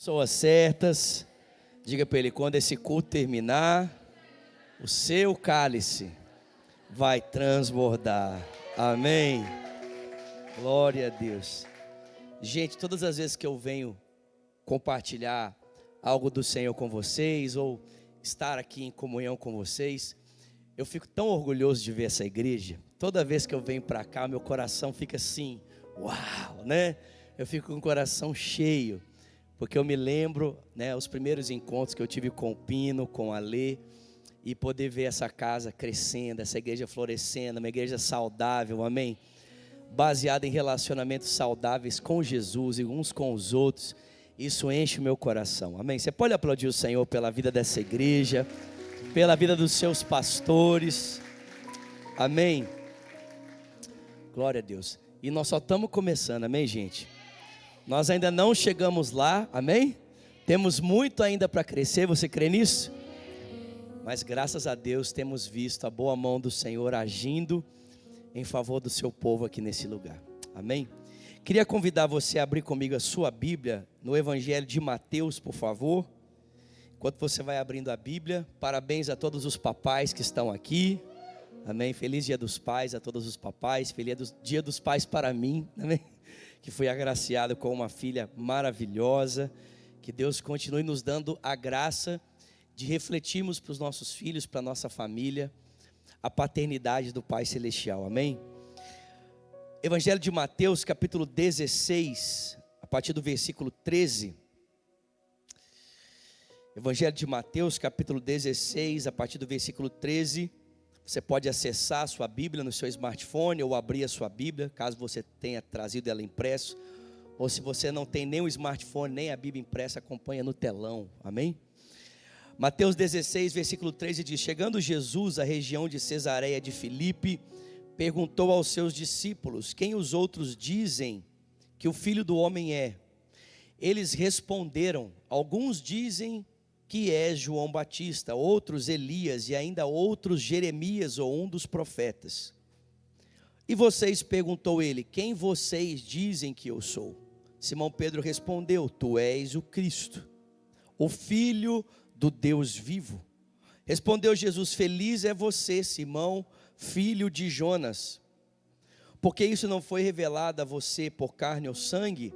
Pessoas certas, diga para ele: quando esse culto terminar, o seu cálice vai transbordar. Amém. Glória a Deus. Gente, todas as vezes que eu venho compartilhar algo do Senhor com vocês, ou estar aqui em comunhão com vocês, eu fico tão orgulhoso de ver essa igreja. Toda vez que eu venho para cá, meu coração fica assim, uau, né? Eu fico com o coração cheio. Porque eu me lembro, né, os primeiros encontros que eu tive com o Pino, com a Lê, e poder ver essa casa crescendo, essa igreja florescendo, uma igreja saudável, amém? Baseada em relacionamentos saudáveis com Jesus e uns com os outros, isso enche o meu coração, amém? Você pode aplaudir o Senhor pela vida dessa igreja, pela vida dos seus pastores, amém? Glória a Deus. E nós só estamos começando, amém, gente? Nós ainda não chegamos lá, amém? Temos muito ainda para crescer, você crê nisso? Mas graças a Deus temos visto a boa mão do Senhor agindo em favor do seu povo aqui nesse lugar, amém? Queria convidar você a abrir comigo a sua Bíblia no Evangelho de Mateus, por favor. Enquanto você vai abrindo a Bíblia, parabéns a todos os papais que estão aqui, amém? Feliz Dia dos Pais a todos os papais, feliz Dia dos Pais para mim, amém? Que fui agraciado com uma filha maravilhosa. Que Deus continue nos dando a graça de refletirmos para os nossos filhos, para a nossa família, a paternidade do Pai Celestial, amém? Evangelho de Mateus, capítulo 16, a partir do versículo 13. Evangelho de Mateus, capítulo 16, a partir do versículo 13. Você pode acessar a sua Bíblia no seu smartphone ou abrir a sua Bíblia, caso você tenha trazido ela impresso. Ou se você não tem nem o smartphone, nem a Bíblia impressa, acompanha no telão, amém? Mateus 16, versículo 13 diz: chegando Jesus à região de Cesareia de Filipe, perguntou aos seus discípulos: quem os outros dizem que o Filho do Homem é? Eles responderam: alguns dizem que é João Batista, outros Elias e ainda outros Jeremias ou um dos profetas. E vocês, perguntou ele, quem vocês dizem que eu sou? Simão Pedro respondeu: tu és o Cristo, o Filho do Deus vivo. Respondeu Jesus: feliz é você, Simão, filho de Jonas, porque isso não foi revelado a você por carne ou sangue,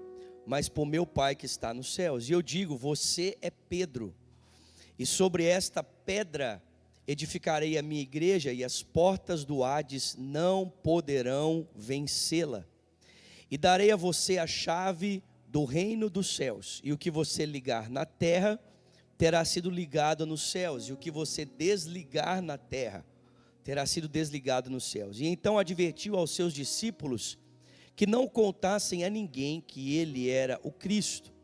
mas por meu Pai que está nos céus. E eu digo, você é Pedro, e sobre esta pedra edificarei a minha igreja, e as portas do Hades não poderão vencê-la. E darei a você a chave do reino dos céus, e o que você ligar na terra, terá sido ligado nos céus, e o que você desligar na terra, terá sido desligado nos céus. E então advertiu aos seus discípulos, que não contassem a ninguém que ele era o Cristo.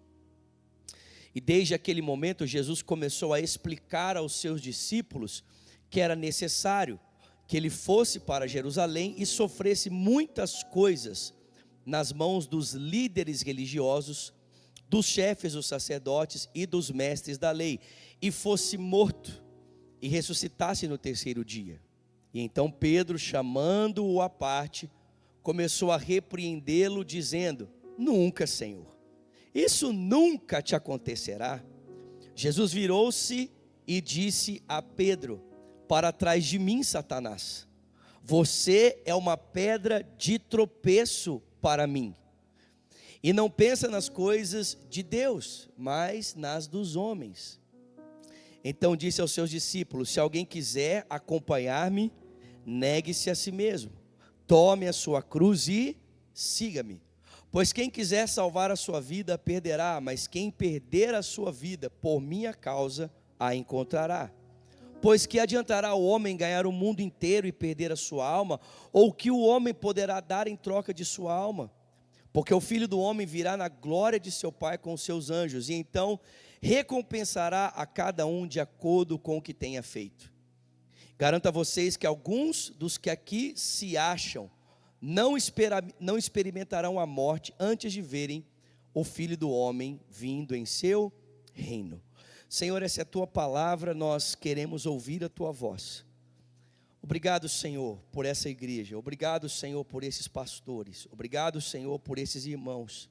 E desde aquele momento Jesus começou a explicar aos seus discípulos que era necessário que ele fosse para Jerusalém e sofresse muitas coisas nas mãos dos líderes religiosos, dos chefes dos sacerdotes e dos mestres da lei, e fosse morto e ressuscitasse no terceiro dia. E então Pedro, chamando-o à parte, começou a repreendê-lo, dizendo: nunca, Senhor, isso nunca te acontecerá. Jesus virou-se e disse a Pedro: para trás de mim, Satanás, você é uma pedra de tropeço para mim, e não pensa nas coisas de Deus, mas nas dos homens. Então disse aos seus discípulos: se alguém quiser acompanhar-me, negue-se a si mesmo, tome a sua cruz e siga-me. Pois quem quiser salvar a sua vida, perderá, mas quem perder a sua vida por minha causa, a encontrará. Pois que adiantará o homem ganhar o mundo inteiro e perder a sua alma? Ou que o homem poderá dar em troca de sua alma? Porque o Filho do Homem virá na glória de seu Pai com os seus anjos, e então recompensará a cada um de acordo com o que tenha feito. Garanto a vocês que alguns dos que aqui se acham não experimentarão a morte antes de verem o Filho do Homem vindo em seu reino. Senhor, essa é a tua palavra, nós queremos ouvir a tua voz. Obrigado, Senhor, por essa igreja. Obrigado, Senhor, por esses pastores. Obrigado, Senhor, por esses irmãos.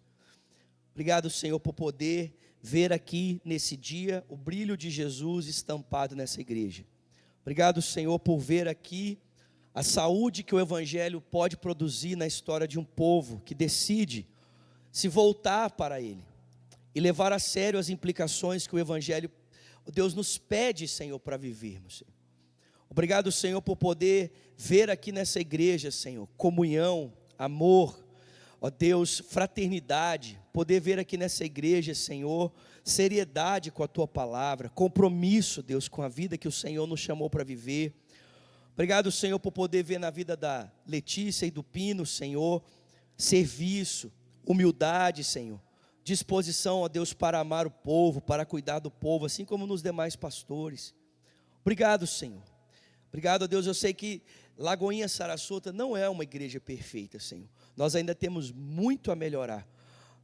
Obrigado, Senhor, por poder ver aqui nesse dia o brilho de Jesus estampado nessa igreja. Obrigado, Senhor, por ver aqui a saúde que o Evangelho pode produzir na história de um povo que decide se voltar para Ele e levar a sério as implicações que o Evangelho, Deus, nos pede, Senhor, para vivermos, Senhor. Obrigado, Senhor, por poder ver aqui nessa igreja, Senhor, comunhão, amor, ó Deus, fraternidade, poder ver aqui nessa igreja, Senhor, seriedade com a Tua palavra, compromisso, Deus, com a vida que o Senhor nos chamou para viver. Obrigado, Senhor, por poder ver na vida da Letícia e do Pino, Senhor, serviço, humildade, Senhor, disposição, ó Deus, para amar o povo, para cuidar do povo, assim como nos demais pastores. Obrigado, Senhor. Obrigado, ó Deus. Eu sei que Lagoinha Sarasota não é uma igreja perfeita, Senhor. Nós ainda temos muito a melhorar,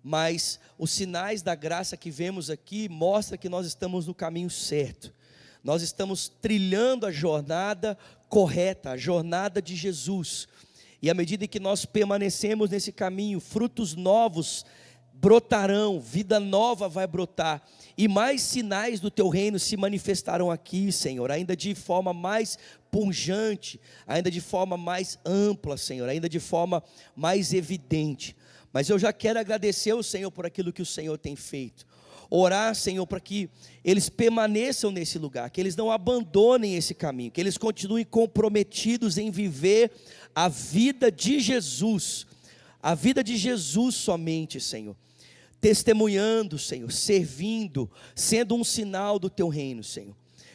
mas os sinais da graça que vemos aqui mostram que nós estamos no caminho certo. Nós estamos trilhando a jornada correta, a jornada de Jesus. E à medida que nós permanecemos nesse caminho, frutos novos brotarão, vida nova vai brotar, e mais sinais do Teu reino se manifestarão aqui, Senhor, ainda de forma mais pungente, ainda de forma mais ampla, Senhor, ainda de forma mais evidente. Mas eu já quero agradecer ao Senhor por aquilo que o Senhor tem feito. Orar, Senhor, para que eles permaneçam nesse lugar, que eles não abandonem esse caminho, que eles continuem comprometidos em viver a vida de Jesus, a vida de Jesus somente, Senhor, testemunhando, Senhor, servindo, sendo um sinal do Teu reino, Senhor.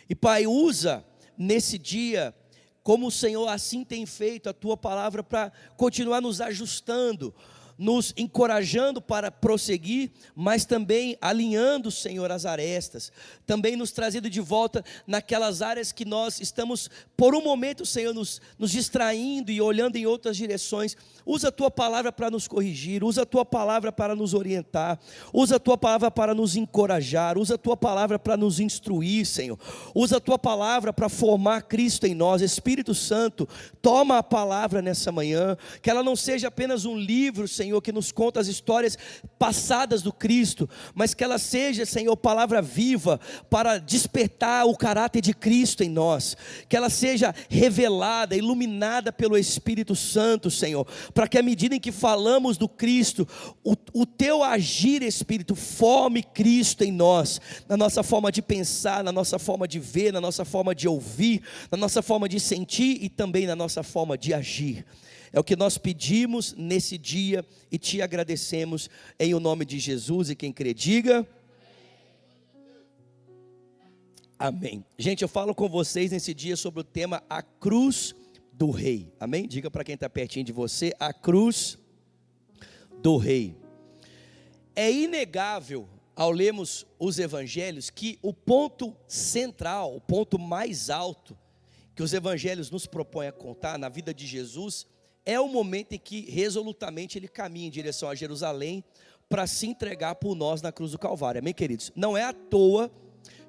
E Pai, usa nesse dia, como o Senhor assim tem feito, a Tua palavra para continuar nos ajustando, nos encorajando para prosseguir, mas também alinhando, Senhor, as arestas, também nos trazendo de volta naquelas áreas que nós estamos, por um momento, Senhor, nos distraindo e olhando em outras direções. Usa a Tua palavra para nos corrigir, usa a Tua palavra para nos orientar, usa a Tua palavra para nos encorajar, usa a Tua palavra para nos instruir, Senhor, usa a Tua palavra para formar Cristo em nós. Espírito Santo, toma a palavra nessa manhã, que ela não seja apenas um livro, Senhor, que nos conta as histórias passadas do Cristo, mas que ela seja, Senhor, palavra viva, para despertar o caráter de Cristo em nós, que ela seja revelada, iluminada pelo Espírito Santo, Senhor, para que à medida em que falamos do Cristo, o Teu agir, Espírito, forme Cristo em nós, na nossa forma de pensar, na nossa forma de ver, na nossa forma de ouvir, na nossa forma de sentir e também na nossa forma de agir. É o que nós pedimos nesse dia e Te agradecemos em o nome de Jesus, e quem crê diga amém. Gente, eu falo com vocês nesse dia sobre o tema a cruz do rei, amém? Diga para quem está pertinho de você, a cruz do rei. É inegável, ao lermos os evangelhos, que o ponto central, o ponto mais alto que os evangelhos nos propõem a contar na vida de Jesus é o momento em que resolutamente Ele caminha em direção a Jerusalém para se entregar por nós na cruz do Calvário, amém, queridos? Não é à toa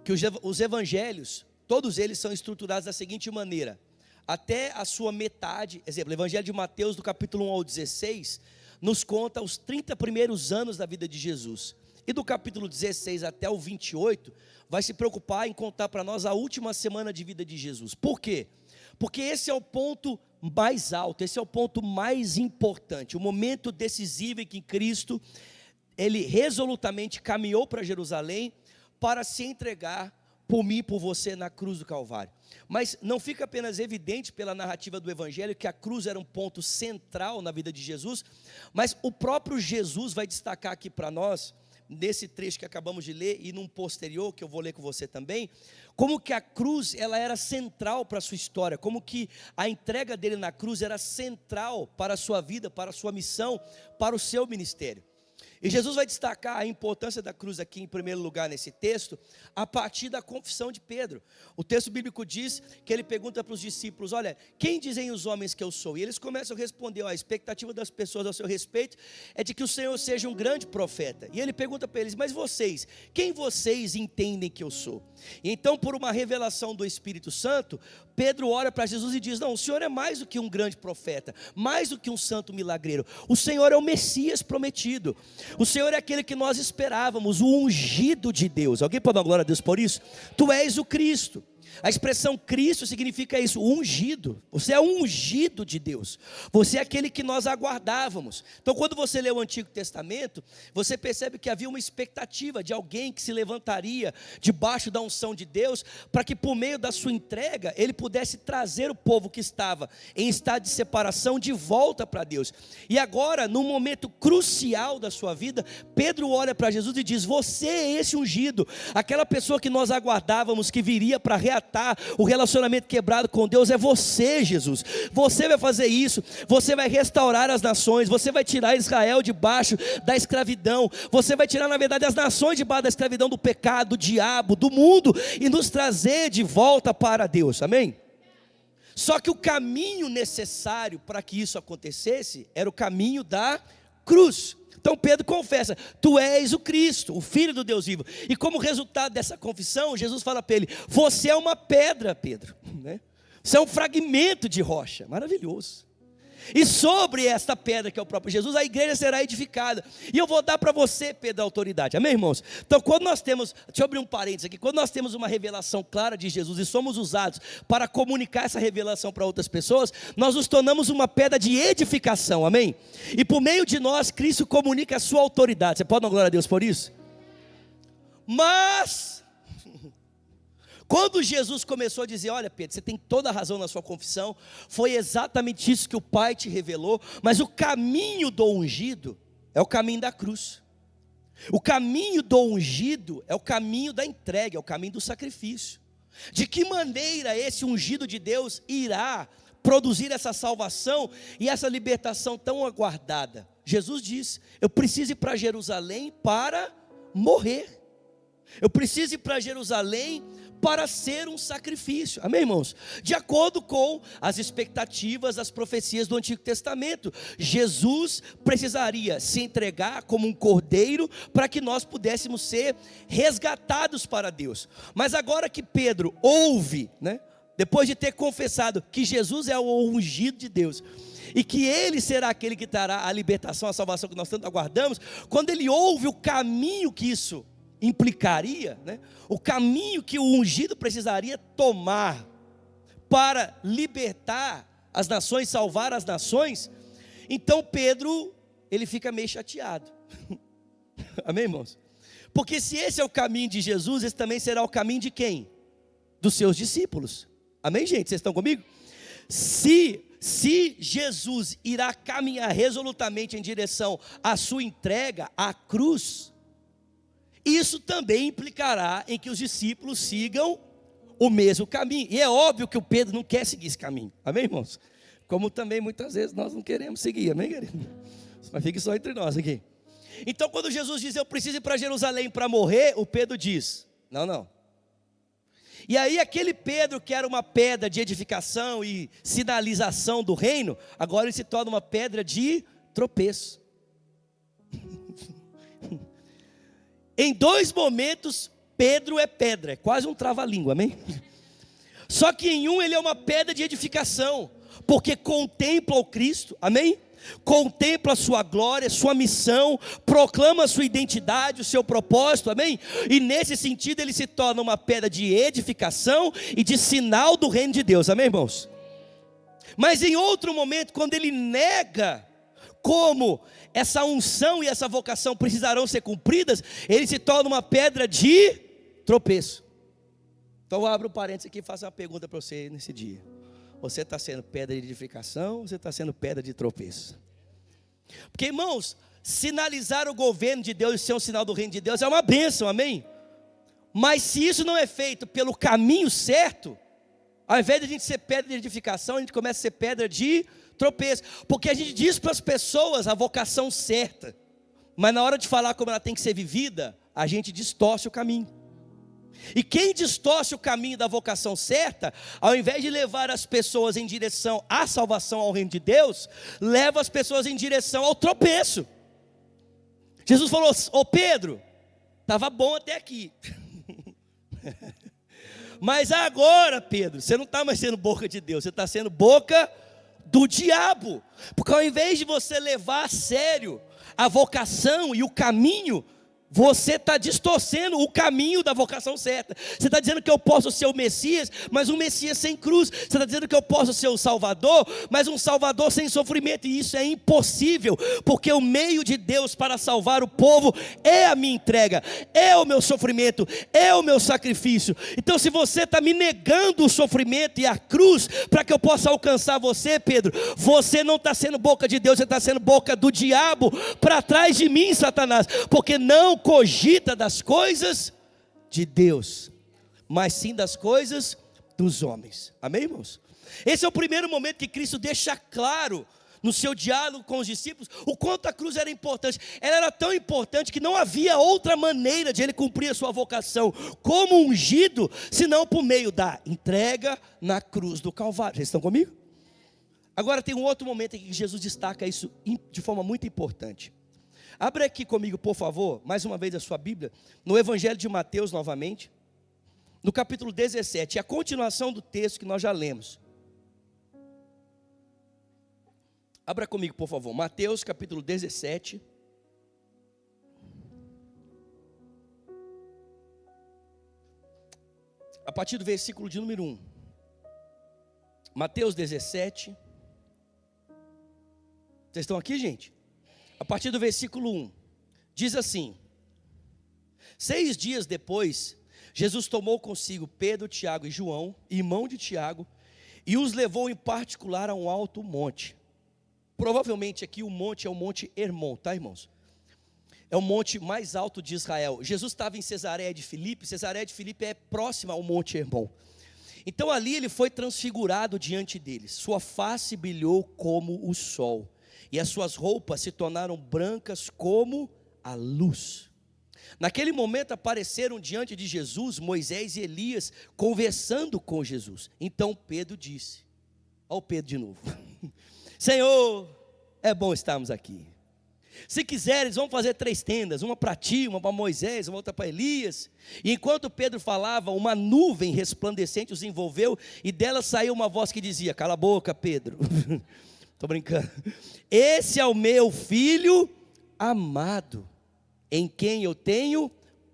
que os evangelhos, todos eles são estruturados da seguinte maneira: até a sua metade, exemplo, o evangelho de Mateus do capítulo 1 ao 16, nos conta os 30 primeiros anos da vida de Jesus, e do capítulo 16 até o 28, vai se preocupar em contar para nós a última semana de vida de Jesus. Por quê? Porque esse é o ponto mais alto, esse é o ponto mais importante, o momento decisivo em que Cristo, Ele resolutamente caminhou para Jerusalém, para se entregar por mim e por você na cruz do Calvário. Mas não fica apenas evidente pela narrativa do Evangelho que a cruz era um ponto central na vida de Jesus, mas o próprio Jesus vai destacar aqui para nós, nesse trecho que acabamos de ler e num posterior que eu vou ler com você também, como que a cruz ela era central para a sua história, como que a entrega dele na cruz era central para a sua vida, para a sua missão, para o seu ministério. E Jesus vai destacar a importância da cruz aqui em primeiro lugar nesse texto, a partir da confissão de Pedro. O texto bíblico diz que ele pergunta para os discípulos: olha, quem dizem os homens que eu sou? E eles começam a responder: a expectativa das pessoas ao seu respeito é de que o Senhor seja um grande profeta. E ele pergunta para eles: mas vocês, quem vocês entendem que eu sou? E então, por uma revelação do Espírito Santo, Pedro ora para Jesus e diz: não, o Senhor é mais do que um grande profeta, mais do que um santo milagreiro, o Senhor é o Messias prometido. O Senhor é aquele que nós esperávamos, o ungido de Deus. Alguém pode dar glória a Deus por isso? Tu és o Cristo. A expressão Cristo significa isso, ungido. Você é um ungido de Deus. Você é aquele que nós aguardávamos. Então, quando você lê o Antigo Testamento, você percebe que havia uma expectativa de alguém que se levantaria debaixo da unção de Deus, para que por meio da sua entrega, ele pudesse trazer o povo que estava em estado de separação de volta para Deus. E agora, num momento crucial da sua vida, Pedro olha para Jesus e diz: você é esse ungido, aquela pessoa que nós aguardávamos, que viria para reatar o relacionamento quebrado com Deus. É você, Jesus. Você vai fazer isso. Você vai restaurar as nações. Você vai tirar Israel debaixo da escravidão. Você vai tirar, na verdade, as nações debaixo da escravidão do pecado, do diabo, do mundo, e nos trazer de volta para Deus. Amém? Só que o caminho necessário para que isso acontecesse era o caminho da cruz. Então Pedro confessa: tu és o Cristo, o Filho do Deus vivo. E como resultado dessa confissão, Jesus fala para ele: você é uma pedra, Pedro, né? Você é um fragmento de rocha. Maravilhoso. E sobre esta pedra, que é o próprio Jesus, a igreja será edificada. E eu vou dar para você, Pedro, a autoridade. Amém, irmãos? Então, quando nós temos, deixa eu abrir um parênteses aqui, quando nós temos uma revelação clara de Jesus e somos usados para comunicar essa revelação para outras pessoas, nós nos tornamos uma pedra de edificação. Amém? E por meio de nós, Cristo comunica a sua autoridade. Você pode dar glória a Deus por isso? Mas quando Jesus começou a dizer: olha, Pedro, você tem toda a razão na sua confissão, foi exatamente isso que o Pai te revelou, mas o caminho do ungido é o caminho da cruz. O caminho do ungido é o caminho da entrega, é o caminho do sacrifício. De que maneira esse ungido de Deus irá produzir essa salvação e essa libertação tão aguardada? Jesus disse: eu preciso ir para Jerusalém para morrer. Eu preciso ir para Jerusalém para ser um sacrifício. Amém, irmãos? De acordo com as expectativas, as profecias do Antigo Testamento, Jesus precisaria se entregar como um cordeiro para que nós pudéssemos ser resgatados para Deus. Mas agora que Pedro ouve, né, depois de ter confessado que Jesus é o ungido de Deus, e que Ele será aquele que trará a libertação, a salvação que nós tanto aguardamos, quando ele ouve o caminho que isso implicaria, né, o caminho que o ungido precisaria tomar para libertar as nações, salvar as nações, então Pedro, ele fica meio chateado. Amém, irmãos? Porque se esse é o caminho de Jesus, esse também será o caminho de quem? Dos seus discípulos. Amém, gente? Vocês estão comigo? Se Jesus irá caminhar resolutamente em direção à sua entrega à cruz, isso também implicará em que os discípulos sigam o mesmo caminho. E é óbvio que o Pedro não quer seguir esse caminho. Amém, irmãos? Como também muitas vezes nós não queremos seguir. Amém, querido? Mas fique só entre nós aqui. Então, quando Jesus diz: eu preciso ir para Jerusalém para morrer, o Pedro diz: não. E aí aquele Pedro que era uma pedra de edificação e sinalização do reino, agora ele se torna uma pedra de tropeço. Em dois momentos, Pedro é pedra, é quase um trava-língua, amém? Só que em um ele é uma pedra de edificação, porque contempla o Cristo, amém? Contempla a sua glória, sua missão, proclama a sua identidade, o seu propósito, amém? E nesse sentido ele se torna uma pedra de edificação e de sinal do reino de Deus, amém, irmãos? Mas em outro momento, quando ele nega como essa unção e essa vocação precisarão ser cumpridas, ele se torna uma pedra de tropeço. Então eu abro um parênteses aqui e faço uma pergunta para você nesse dia: você está sendo pedra de edificação ou você está sendo pedra de tropeço? Porque, irmãos, sinalizar o governo de Deus e ser um sinal do reino de Deus é uma bênção, amém? Mas se isso não é feito pelo caminho certo, ao invés de a gente ser pedra de edificação, a gente começa a ser pedra de tropeço. Porque a gente diz para as pessoas a vocação certa, mas na hora de falar como ela tem que ser vivida, a gente distorce o caminho. E quem distorce o caminho da vocação certa, ao invés de levar as pessoas em direção à salvação, ao reino de Deus, leva as pessoas em direção ao tropeço. Jesus falou: ô Pedro, estava bom até aqui. Mas agora, Pedro, você não está mais sendo boca de Deus, você está sendo boca do diabo. Porque ao invés de você levar a sério a vocação e o caminho, você está distorcendo o caminho da vocação certa. Você está dizendo que eu posso ser o Messias, mas um Messias sem cruz. Você está dizendo que eu posso ser o Salvador, mas um Salvador sem sofrimento. E isso é impossível, porque o meio de Deus para salvar o povo é a minha entrega, é o meu sofrimento, é o meu sacrifício. Então, se você está me negando o sofrimento e a cruz para que eu possa alcançar você, Pedro, você não está sendo boca de Deus, você está sendo boca do diabo. Para trás de mim, Satanás, porque não cogita das coisas de Deus, mas sim das coisas dos homens. Amém, irmãos? Esse é o primeiro momento que Cristo deixa claro no seu diálogo com os discípulos o quanto a cruz era importante. Ela era tão importante que não havia outra maneira de ele cumprir a sua vocação como ungido, senão por meio da entrega na cruz do Calvário. Vocês estão comigo? Agora tem um outro momento em que Jesus destaca isso de forma muito importante. Abre aqui comigo, por favor, mais uma vez a sua Bíblia, no Evangelho de Mateus novamente, no capítulo 17, a continuação do texto que nós já lemos. Abra comigo, por favor, Mateus capítulo 17. A partir do versículo de número 1. Mateus 17. Vocês estão aqui, gente? A partir do versículo 1, diz assim: 6 dias depois, Jesus tomou consigo Pedro, Tiago e João, irmão de Tiago, e os levou em particular a um alto monte. Provavelmente aqui o monte é o Monte Hermon, tá, irmãos? É o monte mais alto de Israel. Jesus estava em Cesareia de Filipe é próxima ao Monte Hermon. Então ali ele foi transfigurado diante deles, sua face brilhou como o sol, e as suas roupas se tornaram brancas como a luz. Naquele momento apareceram diante de Jesus Moisés e Elias conversando com Jesus. Então Pedro disse, olha o Pedro de novo: Senhor, é bom estarmos aqui. Se quiseres, vamos fazer 3 tendas, uma para ti, uma para Moisés, uma outra para Elias. E enquanto Pedro falava, uma nuvem resplandecente os envolveu, e dela saiu uma voz que dizia: cala a boca, Pedro. Estou brincando. Esse é o meu filho amado, em quem eu tenho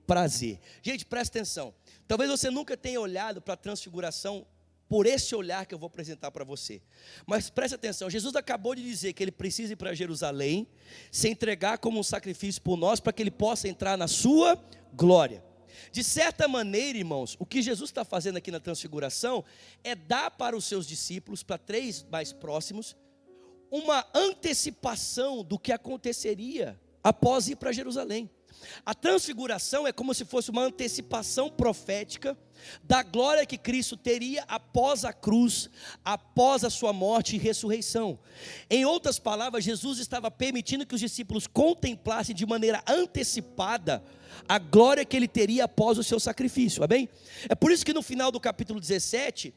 prazer. Gente, presta atenção. Talvez você nunca tenha olhado para a transfiguração por esse olhar que eu vou apresentar para você. Mas presta atenção, Jesus acabou de dizer que ele precisa ir para Jerusalém, se entregar como um sacrifício por nós, para que ele possa entrar na sua glória. De certa maneira, irmãos, o que Jesus está fazendo aqui na transfiguração é dar para os seus discípulos, para 3 mais próximos, uma antecipação do que aconteceria após ir para Jerusalém. A transfiguração é como se fosse uma antecipação profética da glória que Cristo teria após a cruz, após a sua morte e ressurreição. Em outras palavras, Jesus estava permitindo que os discípulos contemplassem de maneira antecipada a glória que ele teria após o seu sacrifício, amém? É por isso que no final do capítulo 16,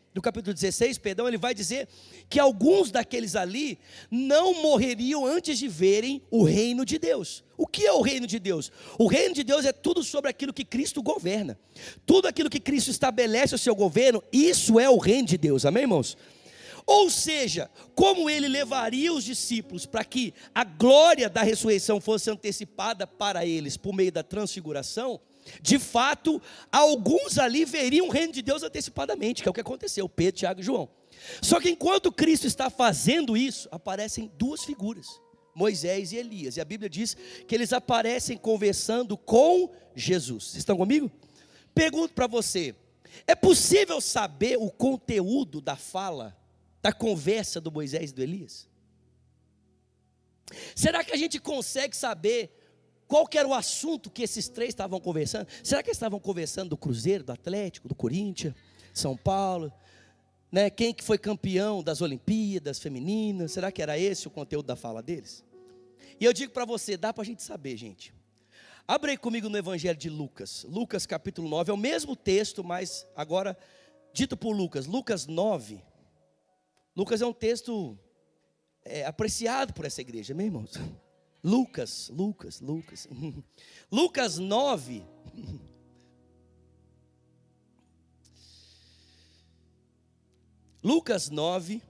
ele vai dizer que alguns daqueles ali não morreriam antes de verem o reino de Deus. O que é o reino de Deus? O reino de Deus é tudo sobre aquilo que Cristo governa. Tudo aquilo que Cristo estabelece o seu governo, isso é o reino de Deus, amém, irmãos? Ou seja, como ele levaria os discípulos para que a glória da ressurreição fosse antecipada para eles por meio da transfiguração, de fato, alguns ali veriam o reino de Deus antecipadamente, que é o que aconteceu, Pedro, Tiago e João. Só que enquanto Cristo está fazendo isso, aparecem 2 figuras, Moisés e Elias, e a Bíblia diz que eles aparecem conversando com Jesus. Vocês estão comigo? Pergunto para você, é possível saber o conteúdo da fala, da conversa do Moisés e do Elias? Será que a gente consegue saber qual que era o assunto que esses 3 estavam conversando? Será que eles estavam conversando do Cruzeiro, do Atlético, do Corinthians, São Paulo, né? Quem que foi campeão das Olimpíadas femininas? Será que era esse o conteúdo da fala deles? E eu digo para você, dá para a gente saber, gente. Abre aí comigo no Evangelho de Lucas, Lucas capítulo 9, é o mesmo texto, mas agora dito por Lucas, Lucas 9. Lucas é um texto apreciado por essa igreja, meus irmãos. Lucas. Lucas 9. Lucas 9,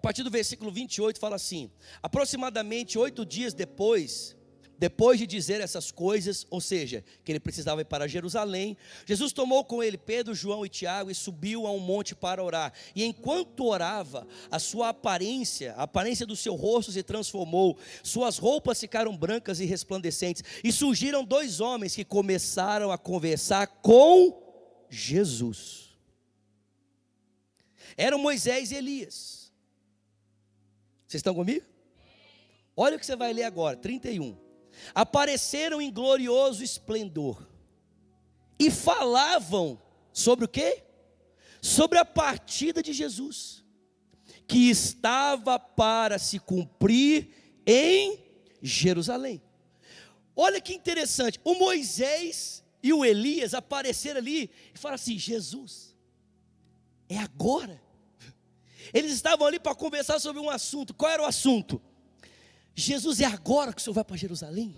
partir do versículo 28, fala assim: aproximadamente 8 dias depois de dizer essas coisas, ou seja, que ele precisava ir para Jerusalém, Jesus tomou com ele Pedro, João e Tiago e subiu a um monte para orar. E enquanto orava, a aparência do seu rosto se transformou, suas roupas ficaram brancas e resplandecentes, e surgiram 2 homens que começaram a conversar com Jesus. Eram Moisés e Elias. Vocês estão comigo? Olha o que você vai ler agora, 31. Apareceram em glorioso esplendor e falavam sobre o quê? Sobre a partida de Jesus, que estava para se cumprir em Jerusalém. Olha que interessante, o Moisés e o Elias apareceram ali e falaram assim: Jesus, é agora. Eles estavam ali para conversar sobre um assunto. Qual era o assunto? Jesus, é agora que o Senhor vai para Jerusalém?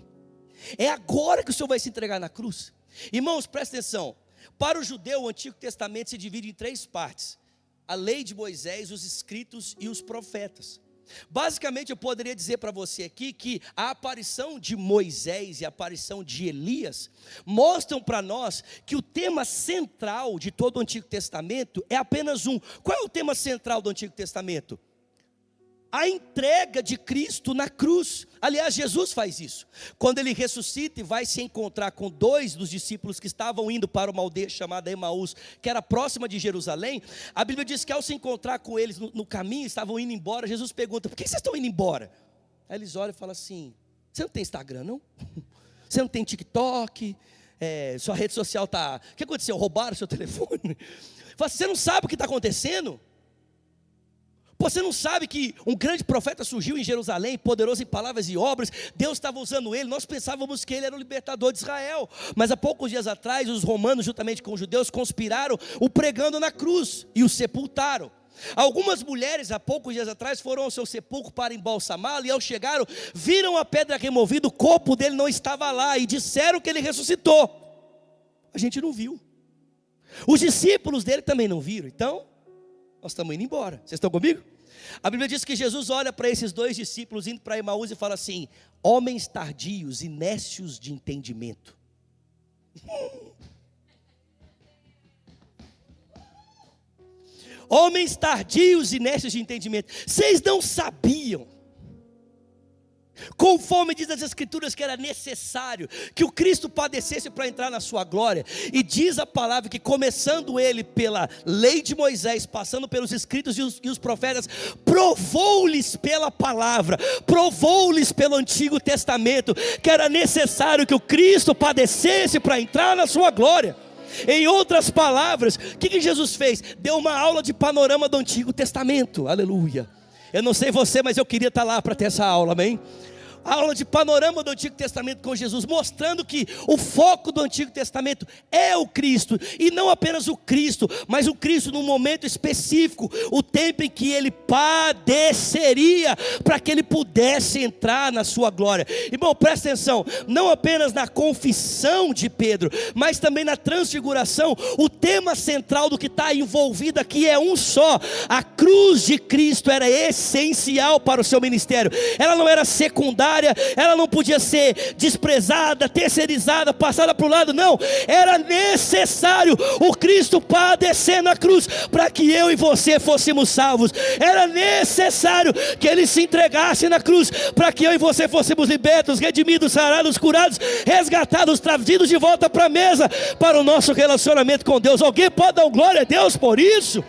É agora que o Senhor vai se entregar na cruz? Irmãos, presta atenção. Para o judeu, o Antigo Testamento se divide em 3 partes: a lei de Moisés, os escritos e os profetas. Basicamente, eu poderia dizer para você aqui que a aparição de Moisés e a aparição de Elias mostram para nós que o tema central de todo o Antigo Testamento é apenas um. Qual é o tema central do Antigo Testamento? A entrega de Cristo na cruz. Aliás, Jesus faz isso. Quando ele ressuscita e vai se encontrar com 2 dos discípulos que estavam indo para uma aldeia chamada Emaús, que era próxima de Jerusalém, a Bíblia diz que ao se encontrar com eles no caminho, estavam indo embora, Jesus pergunta: por que vocês estão indo embora? Aí eles olham e falam assim: você não tem Instagram não? Você não tem TikTok? Sua rede social está... O que aconteceu? Roubaram seu telefone? Fala assim: você não sabe o que está acontecendo? Você não sabe que um grande profeta surgiu em Jerusalém, poderoso em palavras e obras? Deus estava usando ele. Nós pensávamos que ele era o libertador de Israel, mas há poucos dias atrás os romanos, juntamente com os judeus, conspiraram o pregando na cruz e o sepultaram. Algumas mulheres há poucos dias atrás foram ao seu sepulcro para embalsamá-lo, e ao chegaram, viram a pedra removida, o corpo dele não estava lá, e disseram que ele ressuscitou. A gente não viu. Os discípulos dele também não viram. Então nós estamos indo embora. Vocês estão comigo? A Bíblia diz que Jesus olha para esses 2 discípulos indo para Emaús e fala assim: homens tardios e nécios de entendimento. Homens tardios e nécios de entendimento. Vocês não sabiam, conforme diz as Escrituras, que era necessário que o Cristo padecesse para entrar na sua glória? E diz a palavra que, começando ele pela lei de Moisés, passando pelos escritos e os profetas, provou-lhes pela palavra, provou-lhes pelo Antigo Testamento, que era necessário que o Cristo padecesse para entrar na sua glória. Em outras palavras, o que Jesus fez? Deu uma aula de panorama do Antigo Testamento. Aleluia. Eu não sei você, mas eu queria estar lá para ter essa aula, amém? Aula de panorama do Antigo Testamento com Jesus, mostrando que o foco do Antigo Testamento é o Cristo, e não apenas o Cristo, mas o Cristo num momento específico, o tempo em que ele padeceria, para que ele pudesse entrar na sua glória. Irmão, presta atenção, não apenas na confissão de Pedro, mas também na transfiguração, o tema central do que está envolvido aqui é um só: a cruz de Cristo era essencial para o seu ministério, ela não era secundária, ela não podia ser desprezada, terceirizada, passada para o lado, não, era necessário o Cristo padecer na cruz, para que eu e você fôssemos salvos. Era necessário que ele se entregasse na cruz, para que eu e você fôssemos libertos, redimidos, sarados, curados, resgatados, trazidos de volta para a mesa, para o nosso relacionamento com Deus. Alguém pode dar glória a Deus por isso?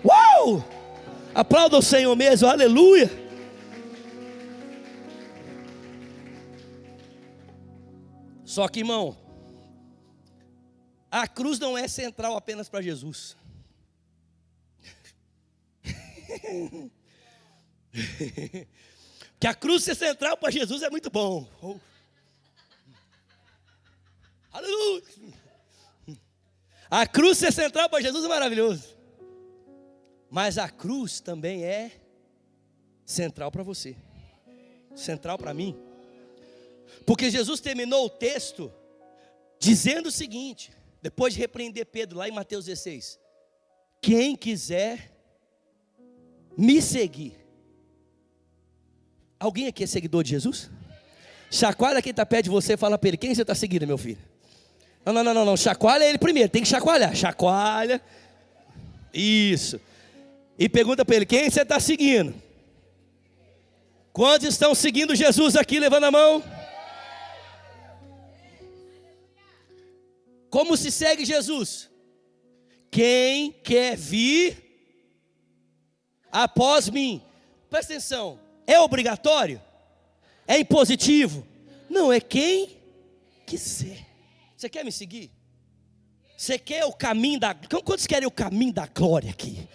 Uau! Aplauda o Senhor mesmo, aleluia. Só que, irmão, a cruz não é central apenas para Jesus. Que a cruz ser central para Jesus é muito bom. Aleluia. A cruz ser central para Jesus é maravilhoso. Mas a cruz também é central para você, central para mim. Porque Jesus terminou o texto dizendo o seguinte, depois de repreender Pedro lá em Mateus 16: quem quiser me seguir. Alguém aqui é seguidor de Jesus? Chacoalha quem está perto de você e fala para ele: quem você está seguindo, meu filho? Não, chacoalha ele primeiro, tem que chacoalhar. Chacoalha, isso. E pergunta para ele: quem você está seguindo? Quantos estão seguindo Jesus aqui? Levando a mão. Como se segue Jesus? Quem quer vir após mim? Presta atenção, é obrigatório? É impositivo? Não, é quem quiser. Você quer me seguir? Você quer o caminho da... Quantos querem o caminho da glória aqui?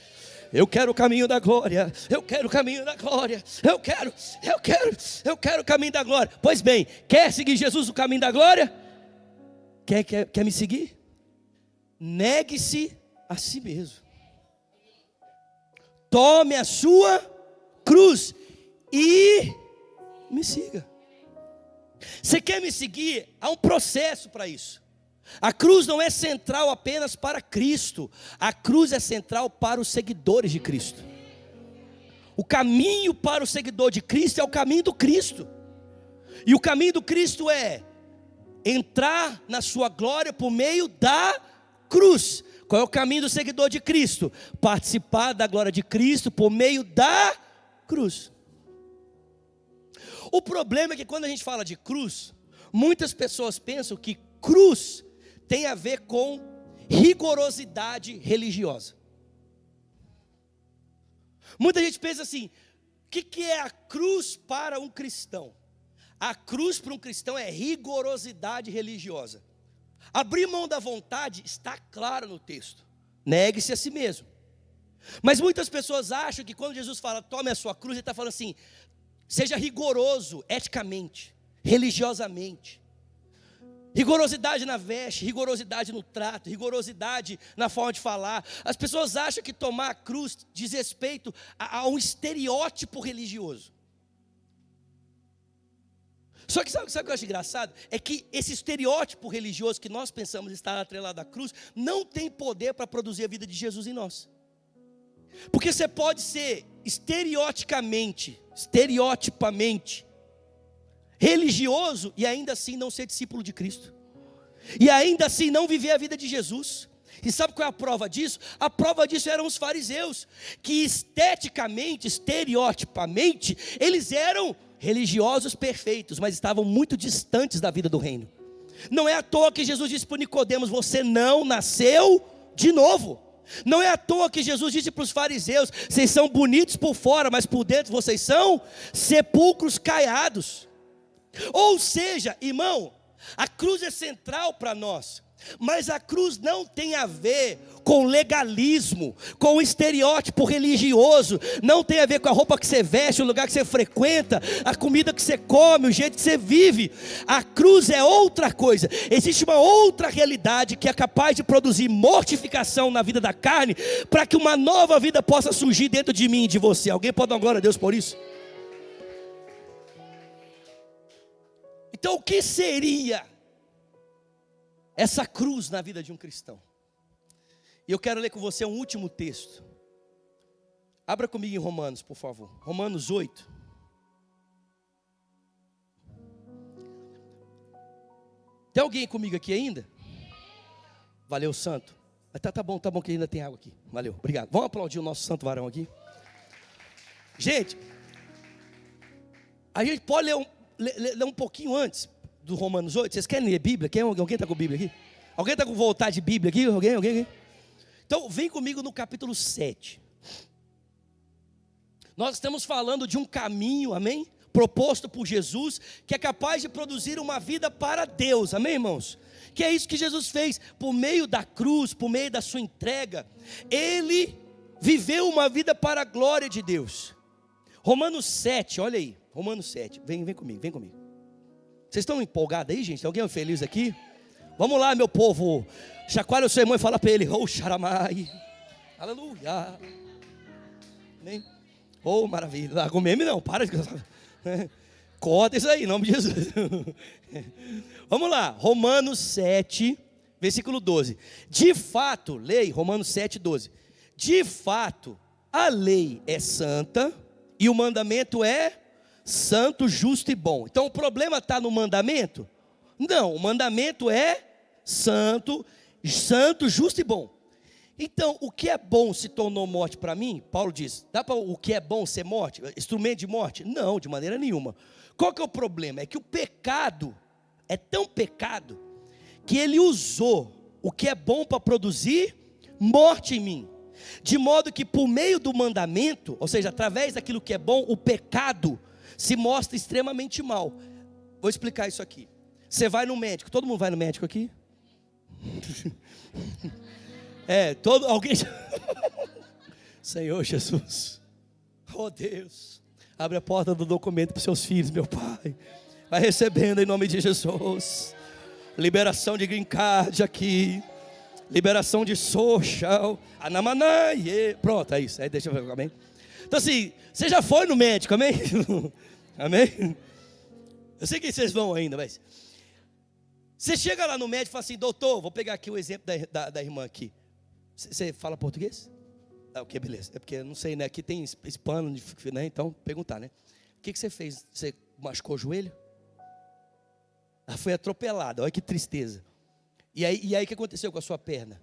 Eu quero o caminho da glória. Eu quero o caminho da glória. Eu quero o caminho da glória. Pois bem, quer seguir Jesus no caminho da glória? Quer me seguir? Negue-se a si mesmo. Tome a sua cruz e me siga. Você quer me seguir? Há um processo para isso. A cruz não é central apenas para Cristo. A cruz é central para os seguidores de Cristo. O caminho para o seguidor de Cristo é o caminho do Cristo. E o caminho do Cristo é entrar na sua glória por meio da cruz. Qual é o caminho do seguidor de Cristo? Participar da glória de Cristo por meio da cruz. O problema é que quando a gente fala de cruz, muitas pessoas pensam que cruz tem a ver com rigorosidade religiosa. Muita gente pensa assim: o que é a cruz para um cristão? A cruz para um cristão é rigorosidade religiosa. Abrir mão da vontade está claro no texto. Negue-se a si mesmo. Mas muitas pessoas acham que quando Jesus fala tome a sua cruz, ele está falando assim: seja rigoroso eticamente, religiosamente. Rigorosidade na veste, rigorosidade no trato, rigorosidade na forma de falar. As pessoas acham que tomar a cruz diz respeito a um estereótipo religioso. Só que sabe o que eu acho engraçado? É que esse estereótipo religioso que nós pensamos estar atrelado à cruz não tem poder para produzir a vida de Jesus em nós. Porque você pode ser estereotipamente religioso e ainda assim não ser discípulo de Cristo. E ainda assim não viver a vida de Jesus. E sabe qual é a prova disso? A prova disso eram os fariseus, que esteticamente, estereotipamente, eles eram religiosos perfeitos, mas estavam muito distantes da vida do reino. Não é à toa que Jesus disse para Nicodemos: você não nasceu de novo. Não é à toa que Jesus disse para os fariseus: vocês são bonitos por fora, mas por dentro vocês são sepulcros caiados. Ou seja, irmão, a cruz é central para nós, mas a cruz não tem a ver com legalismo, com o estereótipo religioso, não tem a ver com a roupa que você veste, o lugar que você frequenta, a comida que você come, o jeito que você vive. A cruz é outra coisa. Existe uma outra realidade que é capaz de produzir mortificação na vida da carne, para que uma nova vida possa surgir dentro de mim e de você. Alguém pode dar glória a Deus por isso? Então o que seria essa cruz na vida de um cristão? E eu quero ler com você um último texto. Abra comigo em Romanos, por favor. Romanos 8. Tem alguém comigo aqui ainda? Valeu, santo. Tá bom que ainda tem água aqui. Valeu, obrigado. Vamos aplaudir o nosso santo varão aqui. Gente, a gente pode ler um pouquinho antes do Romanos 8. Vocês querem ler Bíblia? Alguém está com Bíblia aqui? Alguém está com vontade de Bíblia aqui? Alguém? Então vem comigo no capítulo 7. Nós estamos falando de um caminho, amém? Proposto por Jesus, que é capaz de produzir uma vida para Deus, amém, irmãos? Que é isso que Jesus fez, por meio da cruz, por meio da sua entrega. Ele viveu uma vida para a glória de Deus. Romanos 7, olha aí, Romanos 7, vem comigo. Vocês estão empolgados aí, gente? Alguém feliz aqui? Vamos lá, meu povo. Chacoalha o seu irmão e fala para ele: oh, Sharamai, aleluia. Amém? Oh, maravilha. Largou meme não, para de... Corta isso aí, em nome de Jesus. Vamos lá, Romanos 7, versículo 12. De fato, leia Romanos 7, 12. De fato, A lei é santa e o mandamento é santo, justo e bom. Então o problema está no mandamento? Não, o mandamento é santo, justo e bom. Então, o que é bom se tornou morte para mim? Paulo diz, dá para o que é bom ser morte? Instrumento de morte? Não, de maneira nenhuma. Qual que é o problema? É que o pecado é tão pecado que ele usou o que é bom para produzir morte em mim. De modo que por meio do mandamento, ou seja, através daquilo que é bom, o pecado se mostra extremamente mal. Vou explicar isso aqui. Você vai no médico, todo mundo vai no médico aqui? Alguém. Senhor Jesus, oh Deus, abre a porta do documento para os seus filhos, meu Pai. Vai recebendo em nome de Jesus. Liberação de green card aqui. Liberação de social. Anamanai. Pronto, é isso. Aí deixa eu ver, amém? Então assim, você já foi no médico, amém? Amém? Eu sei que vocês vão ainda, mas você chega lá no médico e fala assim, doutor, vou pegar aqui o exemplo da irmã aqui. Você fala português? Ok, beleza. É porque eu não sei, né? Aqui tem hispano, né? Então, perguntar, né? O que você fez? Você machucou o joelho? Ela foi atropelada, olha que tristeza. E aí o que aconteceu com a sua perna?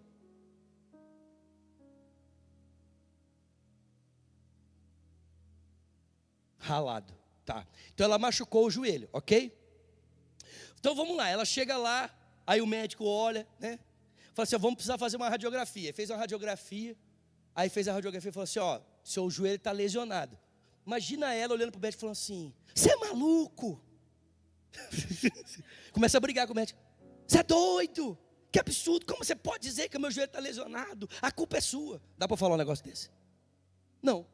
Ralado, tá. Então ela machucou o joelho, ok? Então vamos lá, ela chega lá, aí o médico olha, né? Fala assim, vamos precisar fazer uma radiografia. Fez uma radiografia, aí fez a radiografia e falou assim, ó, seu joelho está lesionado. Imagina ela olhando para o médico e falando assim, você é maluco? Começa a brigar com o médico. Você é doido? Que absurdo, como você pode dizer que o meu joelho está lesionado? A culpa é sua. Dá para falar um negócio desse? Não.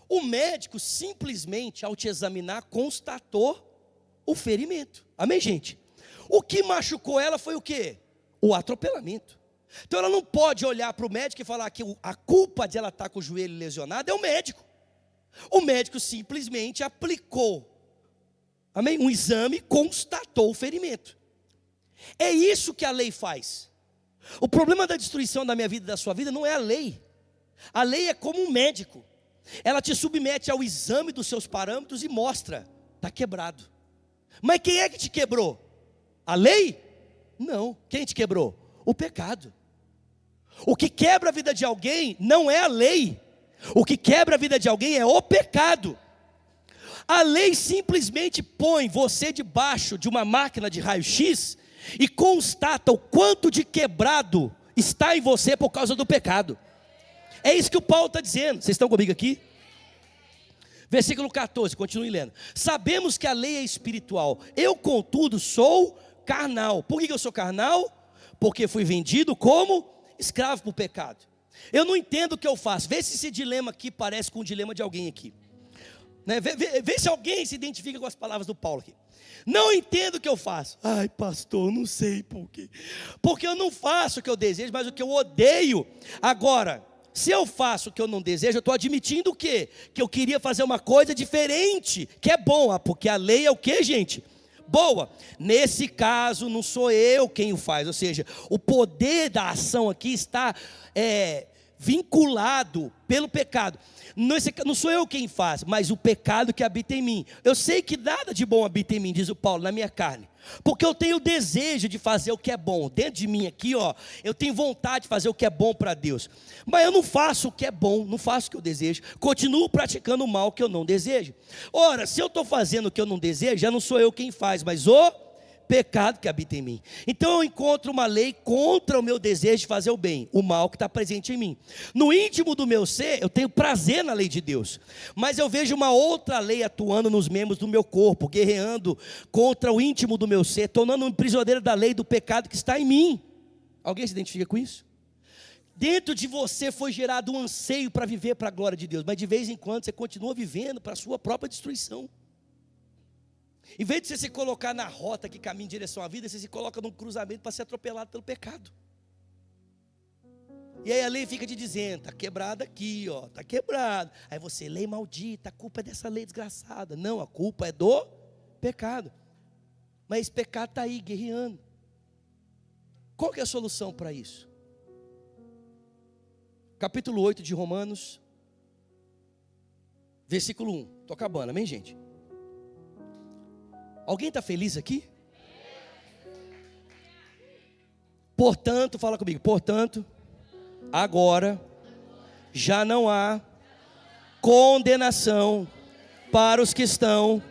O médico simplesmente, ao te examinar, constatou o ferimento. Amém, gente? O que machucou ela foi o quê? O atropelamento. Então ela não pode olhar para o médico e falar que a culpa de ela estar com o joelho lesionado é o médico. O médico simplesmente aplicou, amém? Um exame, constatou o ferimento. É isso que a lei faz. O problema da destruição da minha vida e da sua vida não é a lei. A lei é como um médico. Ela te submete ao exame dos seus parâmetros e mostra, está quebrado. Mas quem é que te quebrou? A lei? Não. Quem te quebrou? O pecado. O que quebra a vida de alguém não é a lei. O que quebra a vida de alguém é o pecado. A lei simplesmente põe você debaixo de uma máquina de raio-x e constata o quanto de quebrado está em você por causa do pecado. É isso que o Paulo está dizendo. Vocês estão comigo aqui? Versículo 14, continue lendo. Sabemos que a lei é espiritual. Eu, contudo, sou carnal. Por que eu sou carnal? Porque fui vendido como escravo para o pecado. Eu não entendo o que eu faço. Vê se esse dilema aqui parece com o dilema de alguém aqui, né? Vê se alguém se identifica com as palavras do Paulo aqui. Não entendo o que eu faço. Ai, pastor, não sei por quê. Porque eu não faço o que eu desejo, mas o que eu odeio. Agora, se eu faço o que eu não desejo, eu estou admitindo o quê? Que eu queria fazer uma coisa diferente, que é bom. Porque a lei é o quê, gente? Boa. Nesse caso, não sou eu quem o faz. Ou seja, o poder da ação aqui está vinculado pelo pecado. Não sou eu quem faz, mas o pecado que habita em mim. Eu sei que nada de bom habita em mim, diz o Paulo, na minha carne. Porque eu tenho o desejo de fazer o que é bom. Dentro de mim aqui, ó, eu tenho vontade de fazer o que é bom para Deus. Mas eu não faço o que é bom, não faço o que eu desejo. Continuo praticando o mal que eu não desejo. Ora, se eu estou fazendo o que eu não desejo, já não sou eu quem faz, mas o pecado que habita em mim. Então eu encontro uma lei contra o meu desejo de fazer o bem, o mal que está presente em mim. No íntimo do meu ser, eu tenho prazer na lei de Deus, mas eu vejo uma outra lei atuando nos membros do meu corpo, guerreando contra o íntimo do meu ser, tornando-me prisioneiro da lei do pecado que está em mim. Alguém se identifica com isso? Dentro de você foi gerado um anseio para viver para a glória de Deus, mas de vez em quando você continua vivendo para a sua própria destruição. Em vez de você se colocar na rota que caminha em direção à vida, você se coloca num cruzamento para ser atropelado pelo pecado. E aí a lei fica te dizendo, está quebrada aqui, ó, está quebrado. Aí você, lei maldita, a culpa é dessa lei desgraçada. Não, a culpa é do pecado. Mas esse pecado está aí, guerreando. Qual que é a solução para isso? Capítulo 8 de Romanos, versículo 1. Estou acabando, amém, gente? Alguém está feliz aqui? Portanto, fala comigo. Portanto, agora já não há condenação para os que estão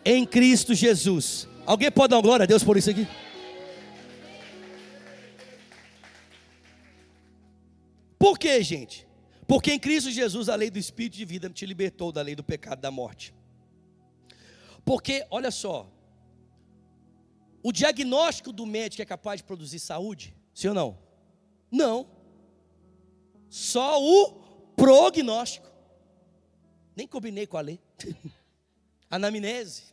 em Cristo Jesus. Alguém pode dar uma glória a Deus por isso aqui? Por quê, gente? Porque em Cristo Jesus a lei do Espírito de vida te libertou da lei do pecado e da morte. Porque, olha só, o diagnóstico do médico é capaz de produzir saúde? Sim ou não? Não. Só o prognóstico. Nem combinei com a lei. Anamnese.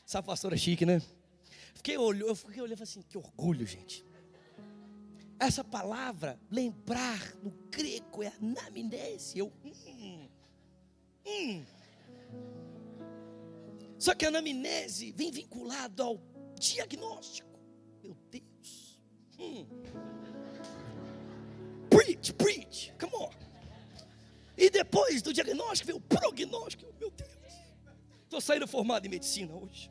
Essa pastora é chique, né? Eu fiquei olhando assim, que orgulho, gente. Essa palavra, lembrar, no grego é anamnese. Só que a anamnese vem vinculado ao diagnóstico. Meu Deus. Preach, come on. E depois do diagnóstico vem o prognóstico. Meu Deus. Estou saindo formado em medicina hoje.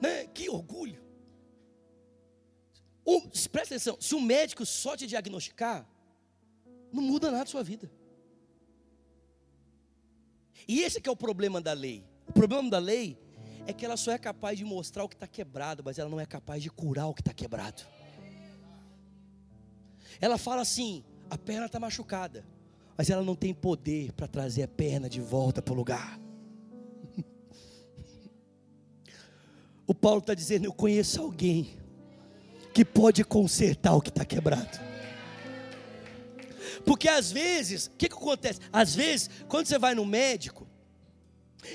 Né? Que orgulho. Presta atenção, se o médico só te diagnosticar, não muda nada na sua vida. E esse que é o problema da lei. O problema da lei é que ela só é capaz de mostrar o que está quebrado, mas ela não é capaz de curar o que está quebrado. Ela fala assim, a perna está machucada, mas ela não tem poder para trazer a perna de volta para o lugar. O Paulo está dizendo, eu conheço alguém que pode consertar o que está quebrado. Porque às vezes, o que acontece? Às vezes, quando você vai no médico,